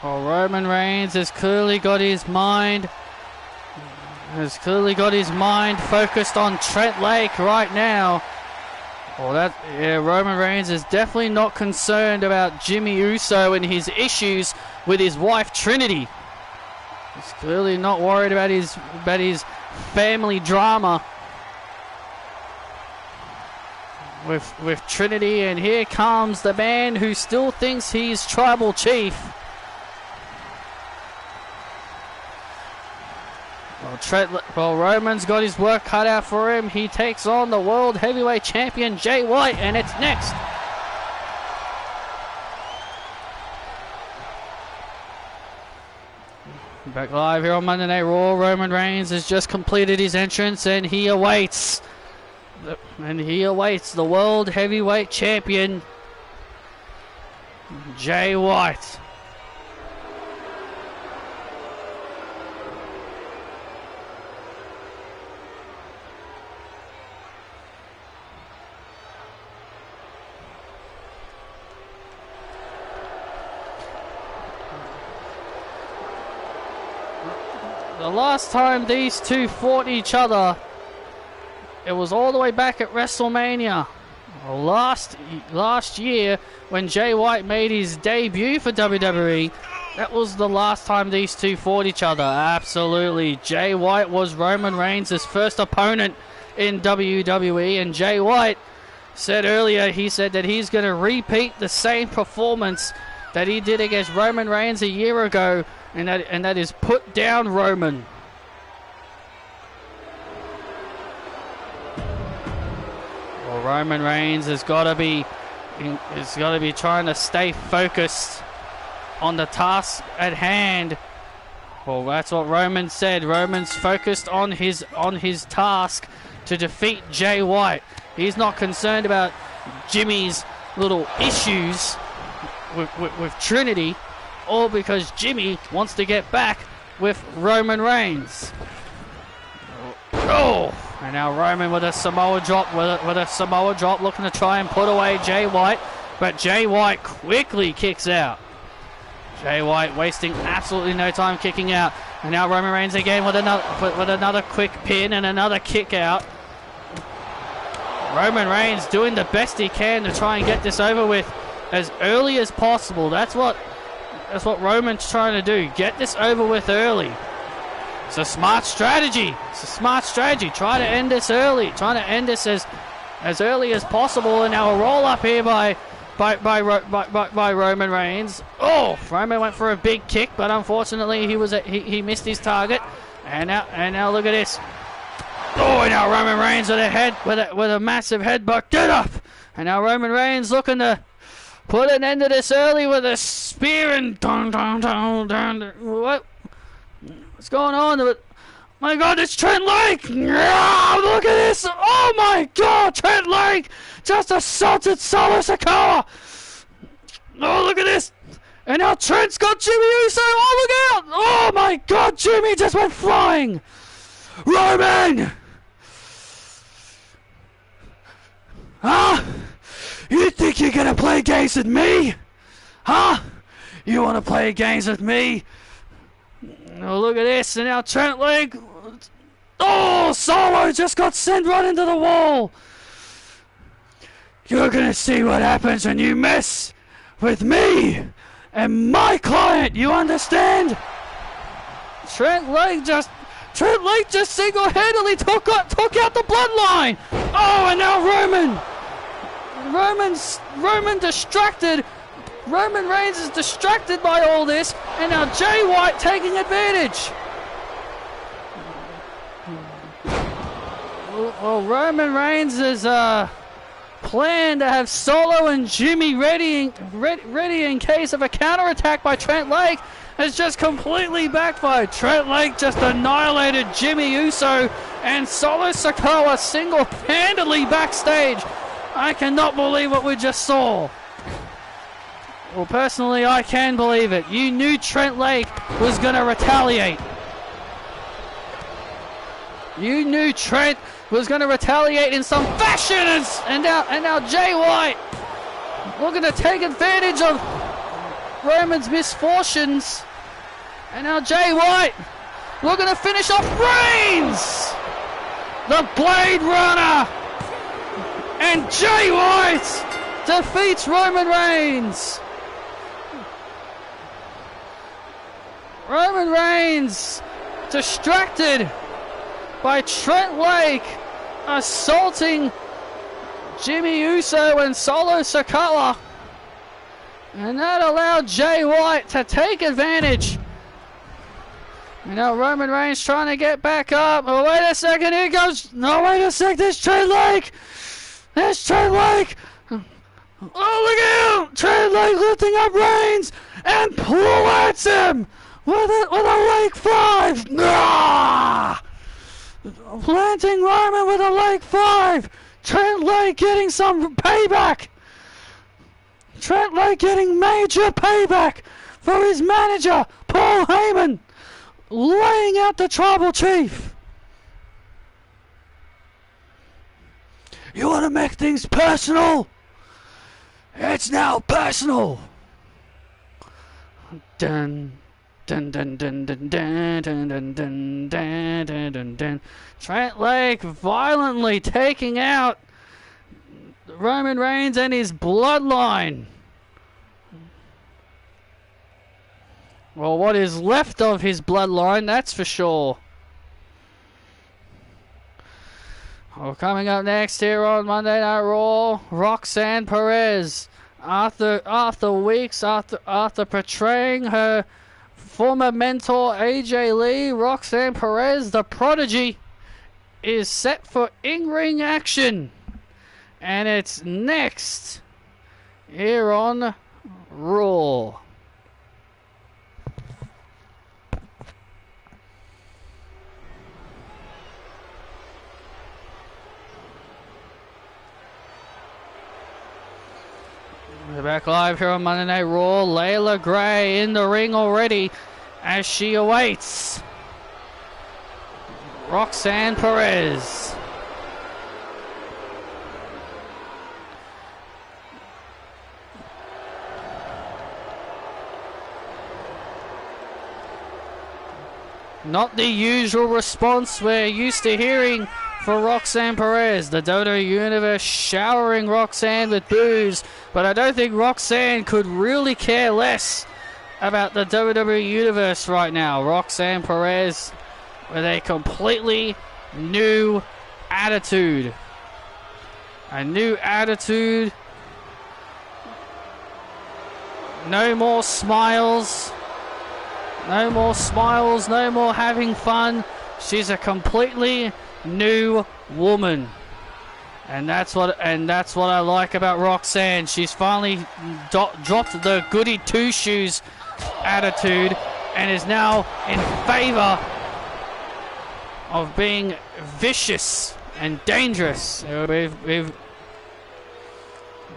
Well, Roman Reigns has clearly got his mind focused on Trent Lake right now. Well, Roman Reigns is definitely not concerned about Jimmy Uso and his issues with his wife Trinity. He's clearly not worried about his family drama with Trinity. And here comes the man who still thinks he's Tribal Chief. Well, Roman's got his work cut out for him. He takes on the World Heavyweight Champion Jay White, and it's next. Back live here on Monday Night Raw. Roman Reigns has just completed his entrance, and he awaits the World Heavyweight Champion Jay White. The last time these two fought each other, it was all the way back at WrestleMania. Last year, when Jay White made his debut for WWE, that was the last time these two fought each other. Absolutely. Jay White was Roman Reigns' first opponent in WWE, and Jay White said earlier, he said that he's going to repeat the same performance that he did against Roman Reigns a year ago, and that is put down Roman. Well, Roman Reigns has got to be trying to stay focused on the task at hand. Well, that's what Roman said. Roman's focused on his task to defeat Jay White. He's not concerned about Jimmy's little issues with Trinity, all because Jimmy wants to get back with Roman Reigns. Oh! And now Roman with a Samoa drop, looking to try and put away Jay White, but Jay White quickly kicks out. Jay White wasting absolutely no time kicking out. And now Roman Reigns again with another quick pin and another kick out. Roman Reigns doing the best he can to try and get this over with as early as possible. That's what Roman's trying to do. Get this over with early. It's a smart strategy. Try to end this early. Trying to end this as early as possible. And now a roll up here by Roman Reigns. Oh, Roman went for a big kick, but unfortunately he missed his target. And now look at this. Oh, and now Roman Reigns with a massive headbutt. Get up! And now Roman Reigns looking to put an end to this early with a spear and what's going on? My God, it's Trent Lake! Oh, look at this! Oh my God, Trent Lake just assaulted Solo Sikoa! Oh, look at this! And now Trent's got Jimmy Uso! Oh, look out! Oh my God, Jimmy just went flying! Roman! Huh? You think you're gonna play games with me? Huh? You wanna play games with me? Oh, look at this, and now Trent Lake. Oh, Solo just got sent right into the wall. You're gonna see what happens when you mess with me and my client, you understand? Trent Lake just single-handedly took out the bloodline. Oh, and now Roman distracted. Roman Reigns is distracted by all this, and now Jay White taking advantage. Well, Roman Reigns is planned to have Solo and Jimmy ready in case of a counterattack by Trent Lake has just completely backfired. Trent Lake just annihilated Jimmy Uso and Solo Sikoa single-handedly backstage. I cannot believe what we just saw. Well, personally, I can believe it. You knew Trent Lake was going to retaliate. You knew Trent was going to retaliate in some fashion, and now Jay White looking to take advantage of Roman's misfortunes, and now Jay White looking to finish off Reigns, the Blade Runner, and Jay White defeats Roman Reigns. Roman Reigns distracted by Trent Lake assaulting Jimmy Uso and Solo Sikoa, and that allowed Jay White to take advantage. And now Roman Reigns trying to get back up. Oh, wait a second, here goes. No, wait a sec, there's Trent Lake. There's Trent Lake. Oh, look out! Trent Lake lifting up Reigns and plants him with a leg 5. Nah! Planting Roman with a leg 5. Trent Lake getting some payback. Trent Lake getting major payback for his manager, Paul Heyman, laying out the Tribal Chief. You want to make things personal? It's now personal. Dun dun dun dun dun dun dun dun dun dun dun dun dun. Trent Lake violently taking out Roman Reigns and his bloodline. Well, what is left of his bloodline, that's for sure. Well, coming up next here on Monday Night Raw, Roxanne Perez. After weeks after portraying her former mentor AJ Lee, Roxanne Perez, the prodigy, is set for in-ring action. And it's next here on Raw. We're back live here on Monday Night Raw. Layla Gray in the ring already as she awaits Roxanne Perez. Not the usual response we're used to hearing for Roxanne Perez. The WWE Universe showering Roxanne with boos, but I don't think Roxanne could really care less about the WWE Universe right now. Roxanne Perez with a completely new attitude. A new attitude. No more smiles. No more smiles, no more having fun. She's a completely new woman. And that's what I like about Roxanne. She's finally dropped the goody two-shoes attitude and is now in favor of being vicious and dangerous.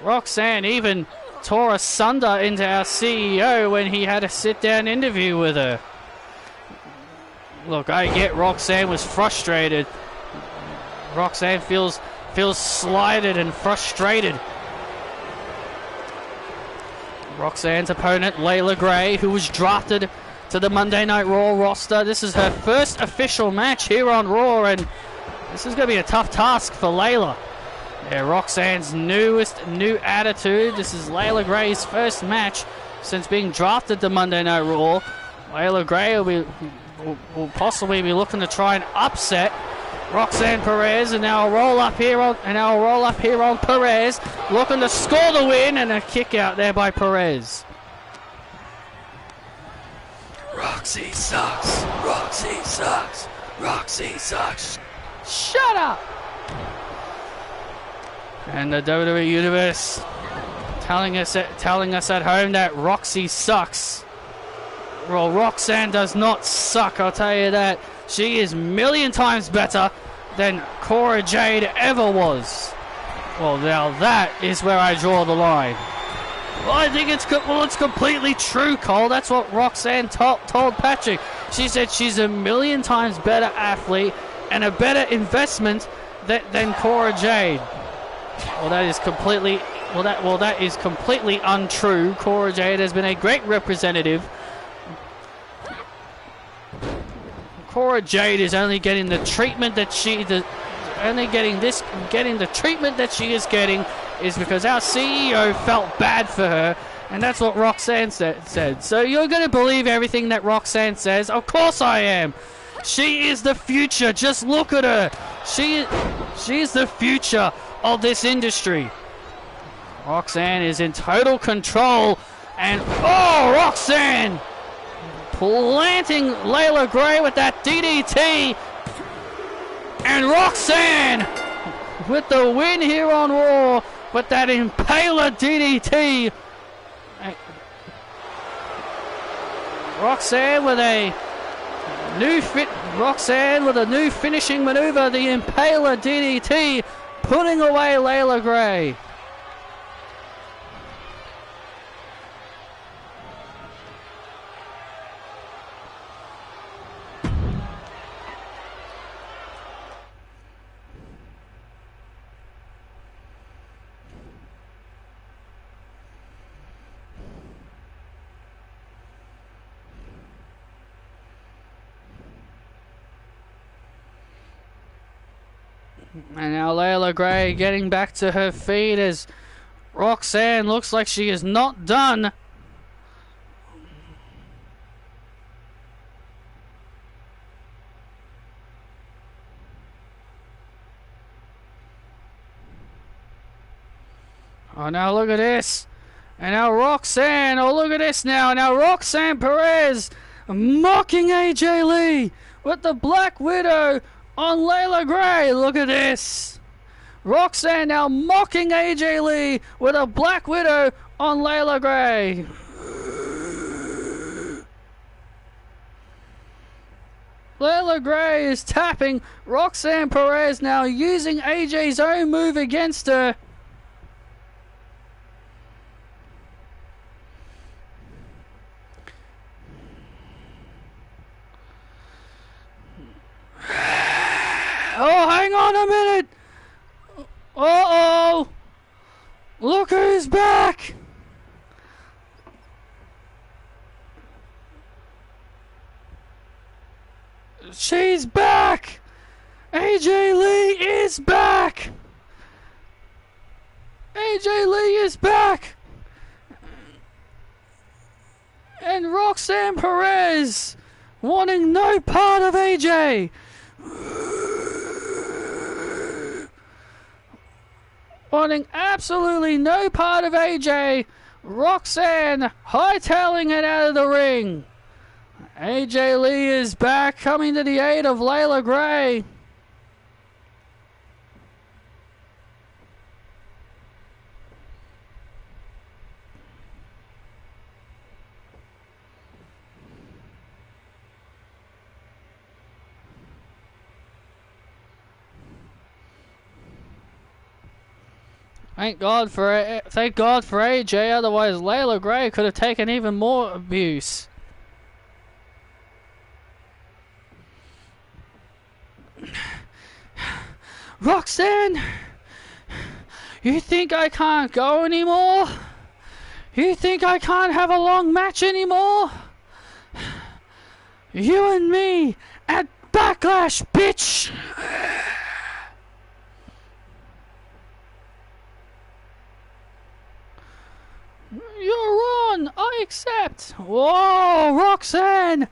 Roxanne even tore asunder into our CEO when he had a sit-down interview with her. Look, I get Roxanne was frustrated. Roxanne feels slighted and frustrated. Roxanne's opponent, Layla Gray, who was drafted to the Monday Night Raw roster. This is her first official match here on Raw, and this is going to be a tough task for Layla. Yeah, Roxanne's new attitude. This is Layla Gray's first match since being drafted to Monday Night Raw. Layla Gray will possibly be looking to try and upset Roxanne Perez, and now a roll up here on Perez, looking to score the win, and a kick out there by Perez. Roxy sucks. Roxy sucks. Roxy sucks. Shut up. And the WWE Universe telling us at home that Roxy sucks. Well, Roxanne does not suck, I'll tell you that. She is a million times better than Cora Jade ever was. Well, now that is where I draw the line. Well, I think it's completely true, Cole. That's what Roxanne told Patrick. She said she's a million times better athlete and a better investment than Cora Jade. Well, that is completely untrue. Cora Jade has been a great representative. Cora Jade is only getting the treatment that she is getting is because our CEO felt bad for her, and that's what Roxanne said. So you're going to believe everything that Roxanne says? Of course I am. She is the future. Just look at her. She is the future of this industry. Roxanne is in total control, and Roxanne planting Layla Gray with that DDT, and Roxanne with the win here on Raw with that Impaler DDT. Roxanne with a new finishing maneuver, the Impaler DDT, putting away Layla Gray. And now Layla Gray getting back to her feet as Roxanne looks like she is not done. Oh, now look at this. And now Roxanne. Oh, look at this now. Now Roxanne Perez mocking AJ Lee with the Black Widow on Layla Gray. Look at this. Roxanne now mocking AJ Lee with a Black Widow on Layla Gray. Layla Gray is tapping Roxanne Perez now, using AJ's own move against her. Oh, hang on a minute. Uh-oh. Look who's back. She's back. AJ Lee is back. AJ Lee is back. And Roxanne Perez wanting no part of AJ. Wanting absolutely no part of AJ. Roxanne hightailing it out of the ring. AJ Lee is back, coming to the aid of Layla Gray. Thank God for AJ, otherwise Layla Gray could have taken even more abuse. Roxanne, you think I can't go anymore? You think I can't have a long match anymore? You and me at Backlash, bitch! You're on, I accept. Whoa, Roxanne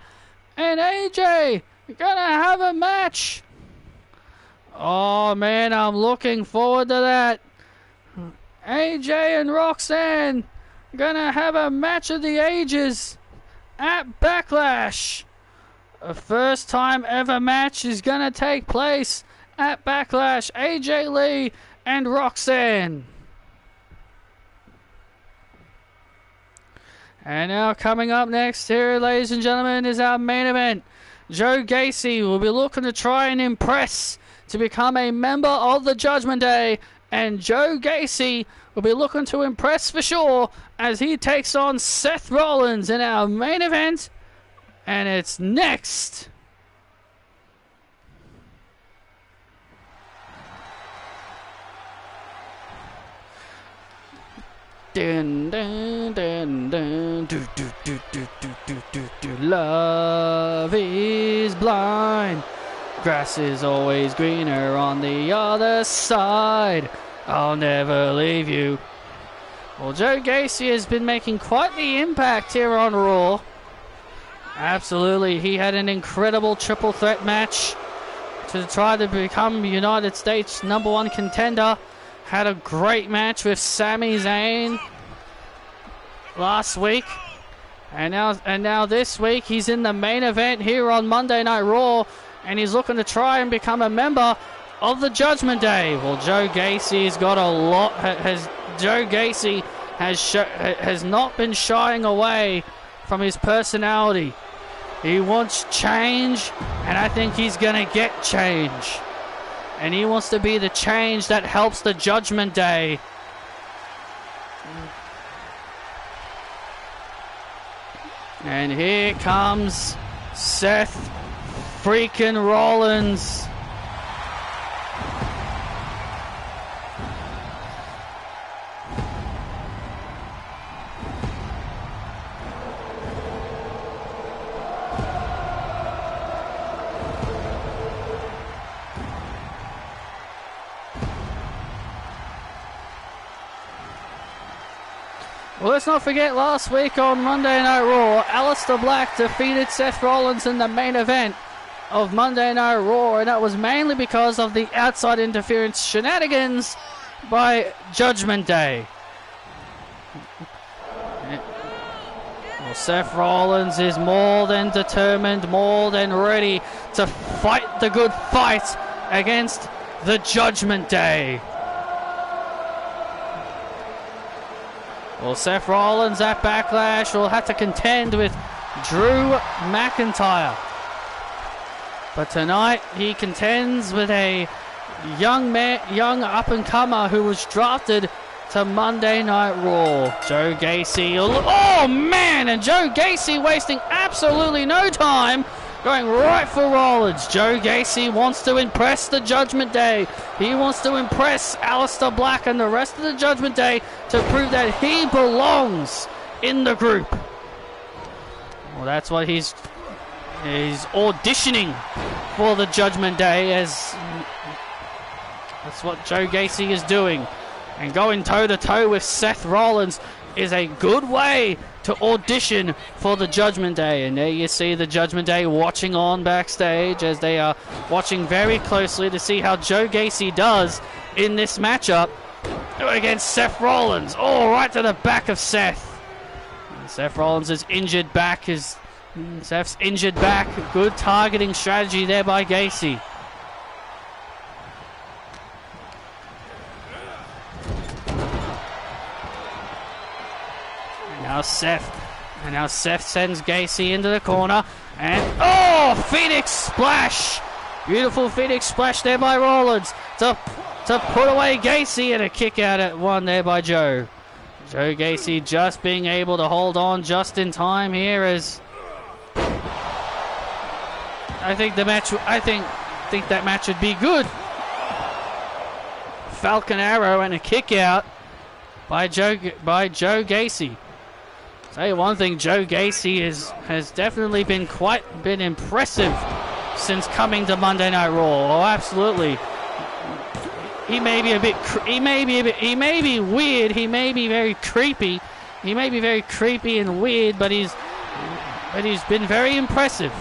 and AJ, you're gonna have a match. Oh man, I'm looking forward to that. AJ and Roxanne gonna have a match of the ages at Backlash. A first time ever match is gonna take place at Backlash. AJ Lee and Roxanne. And now coming up next here, ladies and gentlemen, is our main event. Joe Gacy will be looking to try and impress to become a member of the Judgment Day. And Joe Gacy will be looking to impress for sure as he takes on Seth Rollins in our main event. And it's next. Dun, dun, dun, dun, do, do, do, do, do, do, do, do. Love is blind. Grass is always greener on the other side. I'll never leave you. Well, Joe Gacy has been making quite the impact here on Raw. Absolutely, he had an incredible triple threat match to try to become United States #1 contender. Had a great match with Sami Zayn last week. And now this week he's in the main event here on Monday Night Raw, and he's looking to try and become a member of the Judgment Day. Well, Joe Gacy's got a lot. Joe Gacy has not been shying away from his personality. He wants change, and I think he's gonna get change. And he wants to be the change that helps the Judgment Day. And here comes Seth freaking Rollins. Well, let's not forget last week on Monday Night Raw, Aleister Black defeated Seth Rollins in the main event of Monday Night Raw, and that was mainly because of the outside interference shenanigans by Judgment Day. Well, Seth Rollins is more than determined, more than ready to fight the good fight against the Judgment Day. Well, Seth Rollins at Backlash will have to contend with Drew McIntyre. But tonight he contends with a young up-and-comer who was drafted to Monday Night Raw. Joe Gacy. Oh, man! And Joe Gacy wasting absolutely no time, going right for Rollins. Joe Gacy wants to impress the Judgment Day. He wants to impress Aleister Black and the rest of the Judgment Day to prove that he belongs in the group. Well, that's what he's auditioning for the Judgment Day, as that's what Joe Gacy is doing. And going toe-to-toe with Seth Rollins is a good way to audition for the Judgment Day. And there you see the Judgment Day watching on backstage, as they are watching very closely to see how Joe Gacy does in this matchup against Seth Rollins. Oh, right to the back of Seth. And Seth Rollins' injured back is... Seth's injured back. Good targeting strategy there by Gacy. And now Seth sends Gacy into the corner, and oh, Phoenix Splash! Beautiful Phoenix Splash there by Rollins to put away Gacy, and a kick out at one there by Joe. Joe Gacy just being able to hold on just in time here, as I think the match. I think that match would be good. Falcon Arrow and a kick out by Joe Gacy. Tell you one thing, Joe Gacy has definitely been impressive since coming to Monday Night Raw. Oh, absolutely. He may be weird. He may be very creepy. He may be very creepy and weird, but he's been very impressive.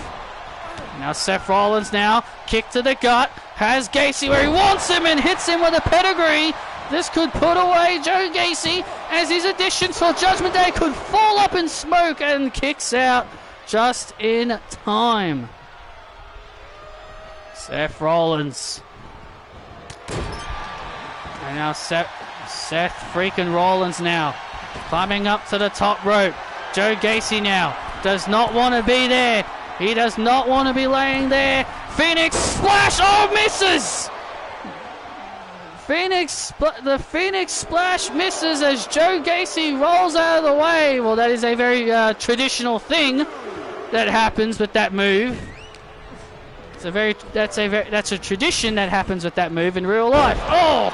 Now Seth Rollins now kick to the gut, has Gacy where he wants him and hits him with a pedigree. This could put away Joe Gacy, as his additions for Judgment Day could fall up in smoke, and kicks out just in time. Seth Rollins. And now Seth freaking Rollins now climbing up to the top rope. Joe Gacy now does not want to be there. He does not want to be laying there. Phoenix Splash. Oh, misses! The Phoenix Splash misses as Joe Gacy rolls out of the way. Well, that is a very traditional thing that happens with that move. That's a tradition that happens with that move in real life. Oh!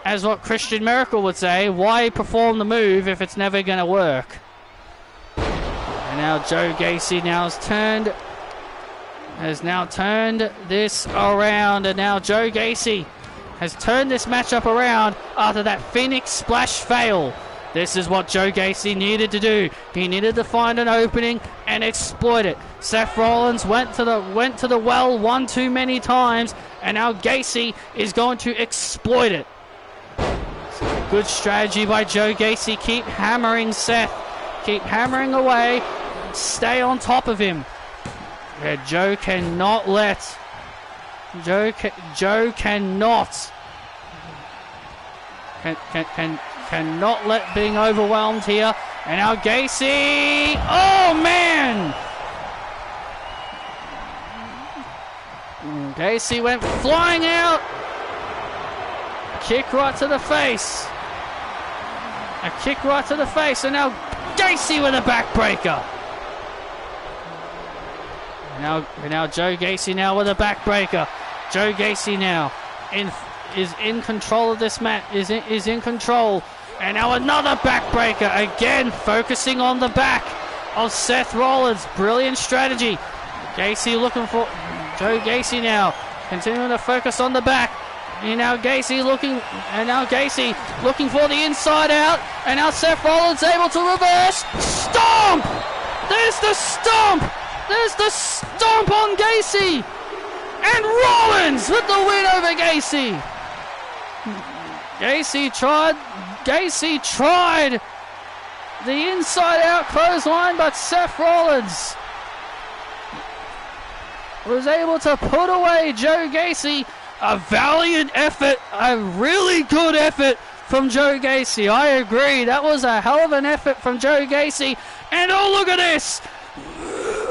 As what Christian Miracle would say, why perform the move if it's never going to work? And now Joe Gacy has now turned this around, and now Joe Gacy has turned this matchup around after that Phoenix Splash fail. This is what Joe Gacy needed to do. He needed to find an opening and exploit it. Seth Rollins went to the well one too many times, and now Gacy is going to exploit it. Good strategy by Joe Gacy. Keep hammering Seth. Keep hammering away. Stay on top of him. Yeah, Joe cannot let being overwhelmed here. And now Gacy. Oh man! Gacy went flying out. Kick right to the face. A kick right to the face, and now Gacy with a backbreaker. And now Joe Gacy now with a backbreaker. Joe Gacy now is in control of this match. Is in control. And now another backbreaker. Again, focusing on the back of Seth Rollins. Brilliant strategy. Gacy looking for Joe Gacy now, continuing to focus on the back. And now Gacy looking for the inside out. And now Seth Rollins able to reverse. Stomp! There's the stomp! There's the stomp on Gacy! And Rollins with the win over Gacy! Gacy tried the inside-out clothesline, but Seth Rollins was able to put away Joe Gacy. A valiant effort, a really good effort from Joe Gacy. I agree, that was a hell of an effort from Joe Gacy. And oh, look at this!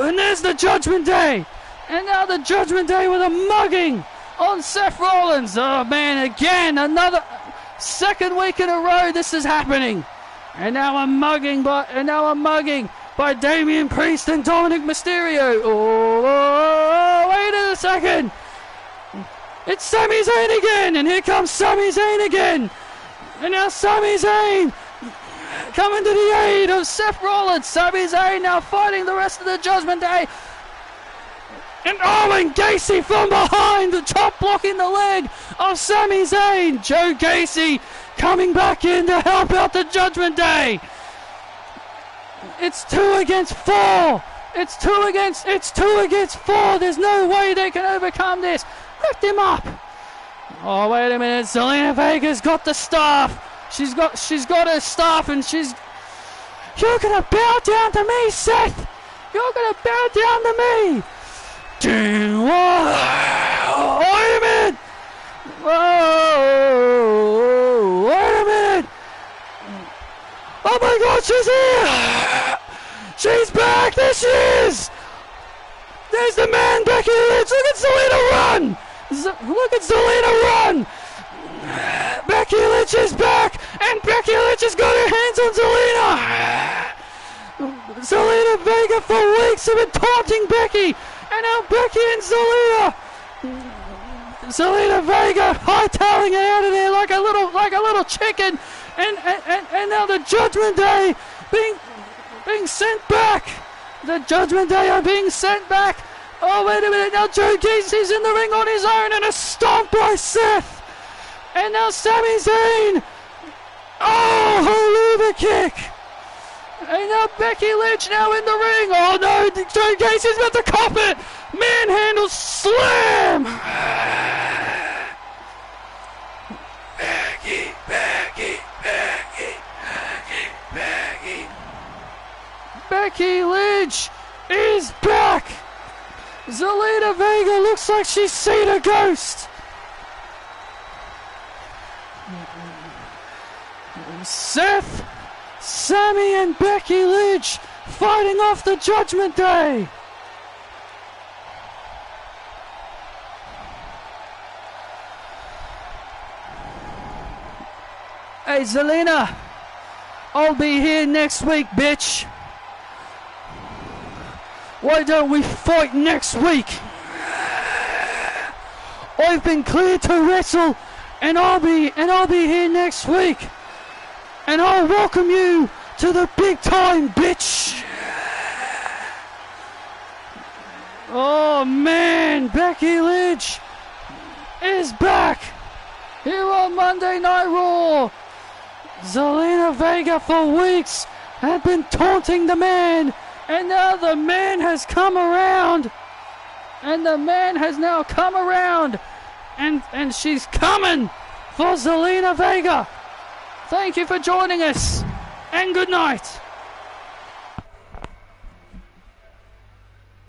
And there's the Judgment Day! And now the Judgment Day with a mugging on Seth Rollins. Oh man, again, another second week in a row this is happening. And now a mugging by Damian Priest and Dominic Mysterio. Oh, wait a second! It's Sami Zayn again, and here comes Sami Zayn again. And now Sami Zayn coming to the aid of Seth Rollins. Sami Zayn now fighting the rest of the Judgment Day. And Gacy from behind, the chop blocking the leg of Sami Zayn. Joe Gacy coming back in to help out the Judgment Day. It's 2 against 4. It's 2 against 4. There's no way they can overcome this. Lift him up. Oh, wait a minute. Zelina Vega's got the staff. She's got her staff, and you're gonna bow down to me, Seth. You're gonna bow down to me. Oh, wait a minute. Whoa, wait a minute. Oh my God, she's here. She's back. There she is. There's the man, Becky Lynch. Look at Zelina run. Look at Zelina run. Becky Lynch is back, and Becky Lynch has got her hands on Zelina. Zelina Vega for weeks have been taunting Becky, and now Becky and Zelina Vega hightailing it out of there like a little chicken, and now the Judgment Day being sent back. The Judgment Day are being sent back. Oh, wait a minute. Now Joe Gacy's in the ring on his own, and a stomp by Seth. And now Sami Zayn. Oh, Haluva kick. And now Becky Lynch now in the ring. Oh, no. Joe Gacy's about to cop it. Manhandle slam. Becky Lynch is back. Zelina Vega looks like she's seen a ghost. Seth, Sami, and Becky Lynch fighting off the Judgment Day. Hey, Zelina, I'll be here next week, bitch. Why don't we fight next week? I've been cleared to wrestle, and I'll be here next week. And I'll welcome you to the big time, bitch. Oh man, Becky Lynch is back here on Monday Night Raw. Zelina Vega for weeks had been taunting the man. And now the man has come around. And the man has now come around. And she's coming for Zelina Vega. Thank you for joining us. And good night.